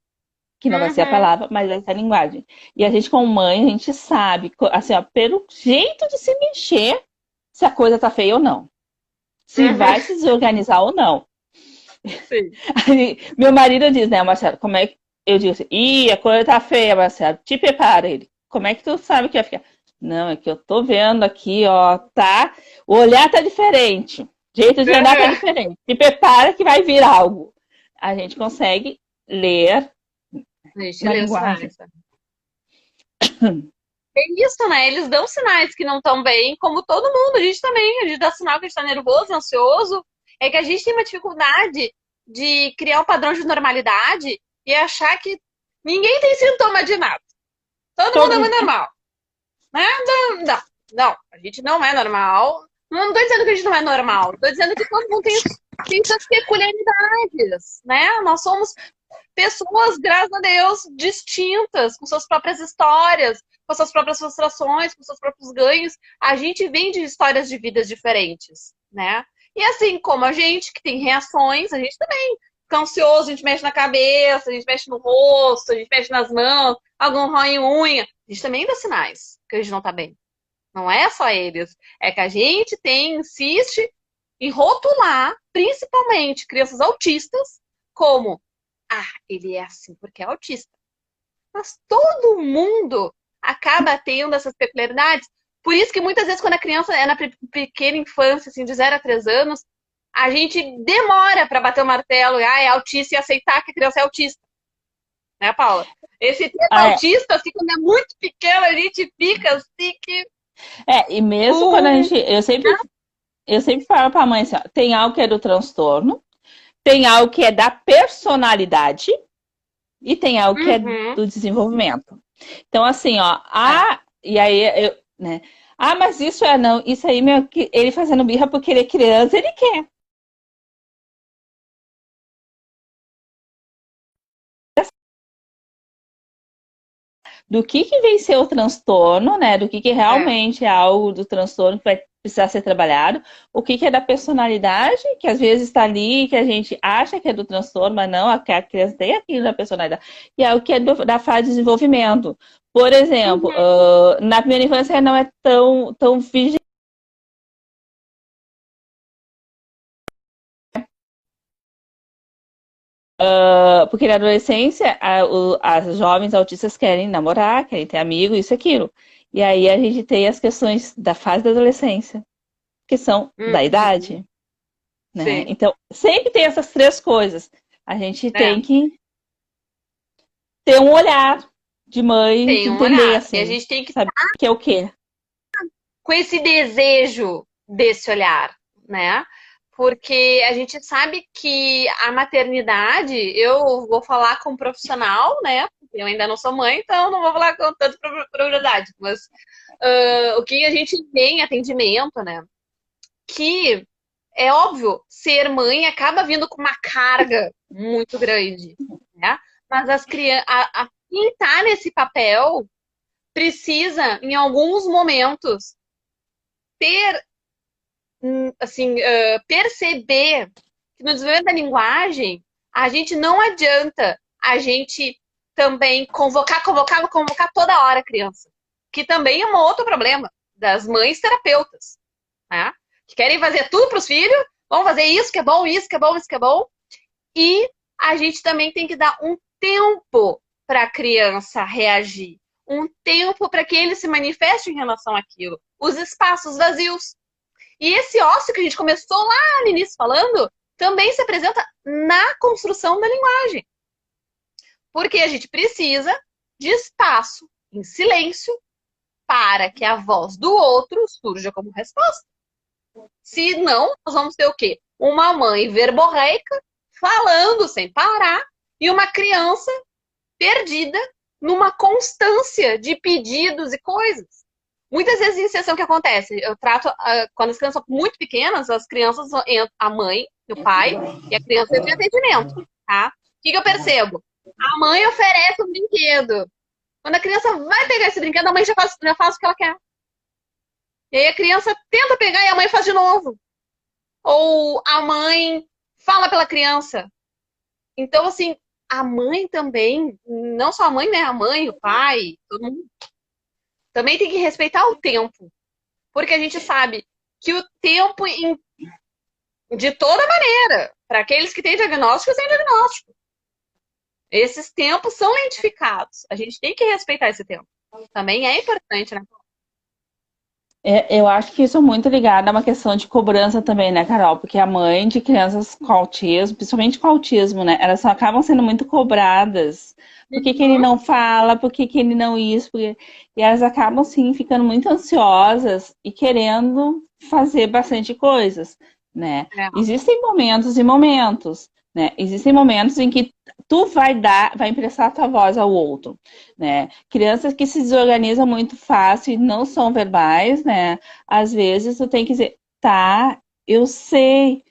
Que não vai ser a palavra, mas vai ser a linguagem. E a gente, como mãe, a gente sabe, assim, ó, pelo jeito de se mexer, se a coisa tá feia ou não. Se vai se desorganizar ou não. Sim. Aí, meu marido diz, né, Marcelo, como é que... Eu digo assim, a coisa tá feia, Marcelo, te prepara. Ele, como é que tu sabe que vai ficar? Não, é que eu tô vendo aqui, ó, tá... O olhar tá diferente. O jeito de andar tá diferente. Te prepara que vai vir algo. A gente consegue ler na linguagem. É isso, né? Eles dão sinais que não estão bem, como todo mundo. A gente também. A gente dá sinal que a gente tá nervoso, ansioso. É que a gente tem uma dificuldade de criar um padrão de normalidade e achar que ninguém tem sintoma de nada. Todo mundo é muito normal. Né? Não, a gente não é normal. Não estou dizendo que a gente não é normal. Estou dizendo que todo mundo tem suas peculiaridades, né? Nós somos pessoas, graças a Deus, distintas, com suas próprias histórias, com suas próprias frustrações, com seus próprios ganhos. A gente vem de histórias de vidas diferentes, né? E assim como a gente que tem reações, a gente também fica ansioso, a gente mexe na cabeça, a gente mexe no rosto, a gente mexe nas mãos, algum rói unha. A gente também dá sinais que a gente não tá bem. Não é só eles. É que a gente insiste em rotular, principalmente crianças autistas, como ele é assim porque é autista. Mas todo mundo acaba tendo essas peculiaridades. Por isso que muitas vezes, quando a criança é na pequena infância, assim, de 0 a 3 anos, a gente demora para bater o martelo, é autista e aceitar que a criança é autista. Né, Paula? Esse termo autista, assim, quando é muito pequeno, a gente fica assim que... E mesmo quando a gente... Eu sempre falo pra mãe assim, ó, tem algo que é do transtorno, tem algo que é da personalidade e tem algo que é do desenvolvimento. Então, assim, ó, e aí, né? Ah, mas isso não, isso aí, ele fazendo birra porque ele é criança, ele quer. Do que vem ser o transtorno, né? Do que realmente é algo do transtorno que vai precisar ser trabalhado. O que é da personalidade, que às vezes está ali, que a gente acha que é do transtorno, mas não, a criança tem aquilo da personalidade. E é o que é da fase de desenvolvimento. Por exemplo, na primeira infância não é tão vigilante. Porque na adolescência, as jovens autistas querem namorar, querem ter amigo, isso e aquilo. E aí a gente tem as questões da fase da adolescência, que são da idade. Né? Então, sempre tem essas três coisas. A gente tem que ter um olhar de mãe, de entender, assim. E a gente tem que saber que é o quê? Com esse desejo desse olhar, né? Porque a gente sabe que a maternidade, eu vou falar como profissional, né? Eu ainda não sou mãe, então não vou falar com tanta propriedade, mas o que a gente vê em atendimento, né? Que é óbvio, ser mãe acaba vindo com uma carga muito grande, né? Mas as crianças, quem tá nesse papel precisa, em alguns momentos, ter assim, perceber que no desenvolvimento da linguagem, a gente não adianta a gente também convocar toda hora a criança. Que também é um outro problema das mães terapeutas, né? Que querem fazer tudo para os filhos, vamos fazer isso que é bom, isso que é bom, isso que é bom. E a gente também tem que dar um tempo para a criança reagir. Um tempo para que ele se manifeste em relação àquilo. Os espaços vazios. E esse ócio que a gente começou lá no início falando, também se apresenta na construção da linguagem. Porque a gente precisa de espaço em silêncio para que a voz do outro surja como resposta. Se não, nós vamos ter o quê? Uma mãe verborreica falando sem parar e uma criança perdida numa constância de pedidos e coisas. Muitas vezes em sessão que acontece, eu trato, quando as crianças são muito pequenas, as crianças, a mãe, o pai e a criança entram em atendimento, tá? O que eu percebo? A mãe oferece um brinquedo. Quando a criança vai pegar esse brinquedo, a mãe já faz o que ela quer. E aí a criança tenta pegar e a mãe faz de novo. Ou a mãe fala pela criança. Então, assim, a mãe também, não só a mãe, né? A mãe, o pai, todo mundo, também tem que respeitar o tempo. Porque a gente sabe que o tempo, de toda maneira, para aqueles que têm diagnóstico, sem diagnóstico. Esses tempos são lentificados. A gente tem que respeitar esse tempo. Também é importante, né? Eu acho que isso é muito ligado a uma questão de cobrança também, né, Carol? Porque a mãe de crianças com autismo, principalmente com autismo, né? Elas só acabam sendo muito cobradas. Por que que ele Uhum. não fala? Por que que ele não isso? E elas acabam, sim, ficando muito ansiosas e querendo fazer bastante coisas, né? É. Existem momentos e momentos, né? Existem momentos em que tu vai emprestar a tua voz ao outro, né? Crianças que se desorganizam muito fácil e não são verbais, né? Às vezes tu tem que dizer, tá, eu sei,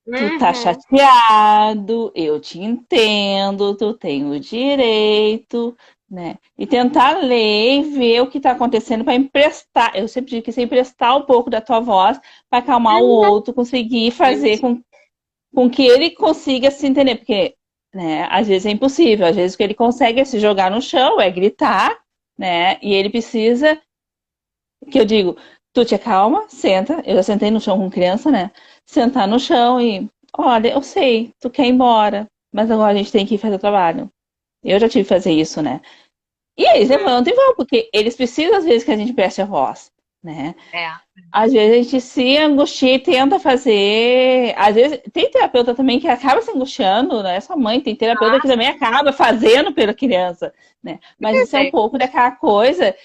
tu tá Uhum. chateado, eu te entendo, tu tem o direito, né? E tentar ler e ver o que tá acontecendo para emprestar. Eu sempre digo que você emprestar um pouco da tua voz para acalmar o Uhum. outro, conseguir fazer Isso. com que ele consiga se entender, porque, né, às vezes é impossível, às vezes o que ele consegue é se jogar no chão, é gritar, né, e ele precisa, que eu digo, tu te acalma, senta, eu já sentei no chão com criança, né, sentar no chão e, olha, eu sei, tu quer ir embora, mas agora a gente tem que ir fazer o trabalho. Eu já tive que fazer isso, né. E eles Uhum. levantam e vão, porque eles precisam, às vezes, que a gente preste a voz, né. É. Às vezes a gente se angustia e tenta fazer. Às vezes tem terapeuta também que acaba se angustiando, não é só mãe, tem terapeuta que Nossa, também acaba fazendo pela criança, né? Mas isso é um perfeito. pouco daquela coisa.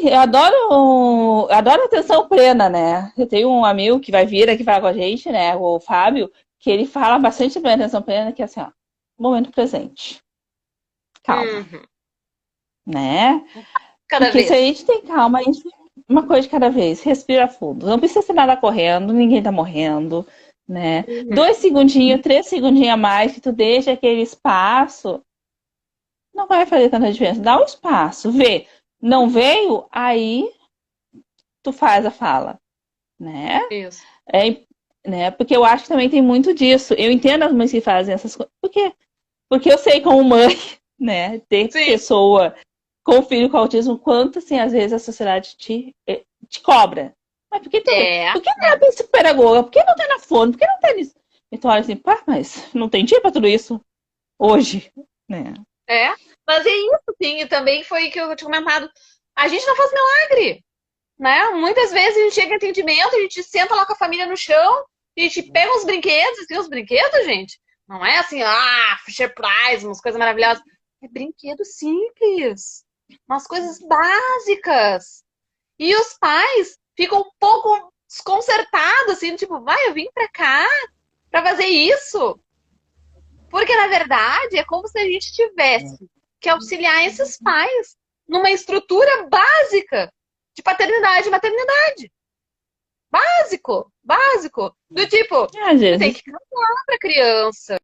Eu adoro atenção plena, né? Eu tenho um amigo que vai vir aqui falar com a gente, né? O Fábio, que ele fala bastante sobre atenção plena, que é assim, ó, momento presente, calma, Uhum. né? Cada Porque se a vez. gente tem calma, a gente uma coisa de cada vez, respira fundo. Não precisa ser nada correndo, ninguém tá morrendo, né? Uhum. 2 segundinhos, 3 segundinhos a mais que tu deixa aquele espaço, não vai fazer tanta diferença. Dá um espaço, vê. Não veio, aí tu faz a fala, né? Isso. É, né? Porque eu acho que também tem muito disso. Eu entendo as mães que fazem essas coisas. Por quê? Porque eu sei como mãe, né? Ter Sim. pessoa com filho com autismo, quanto assim, às vezes a sociedade te cobra. Mas É. por que não é psicopedagoga? Por que não tá na fono? Por que não tá nisso? Então olha assim, pá, mas não tem dia pra tudo isso hoje, né? É. Mas é isso, sim. E também foi que eu tinha comentado. A gente não faz milagre, né? Muitas vezes a gente chega em atendimento, a gente senta lá com a família no chão, a gente pega os brinquedos, e tem os brinquedos, gente. Não é assim, Fisher Price, umas coisas maravilhosas. É brinquedo simples. Umas coisas básicas. E os pais ficam um pouco desconcertados, assim, tipo, vai, eu vim pra cá pra fazer isso. Porque, na verdade, é como se a gente tivesse que auxiliar esses pais numa estrutura básica de paternidade e maternidade. Básico, básico. Do tipo, Às tu tem vezes que cantar pra criança.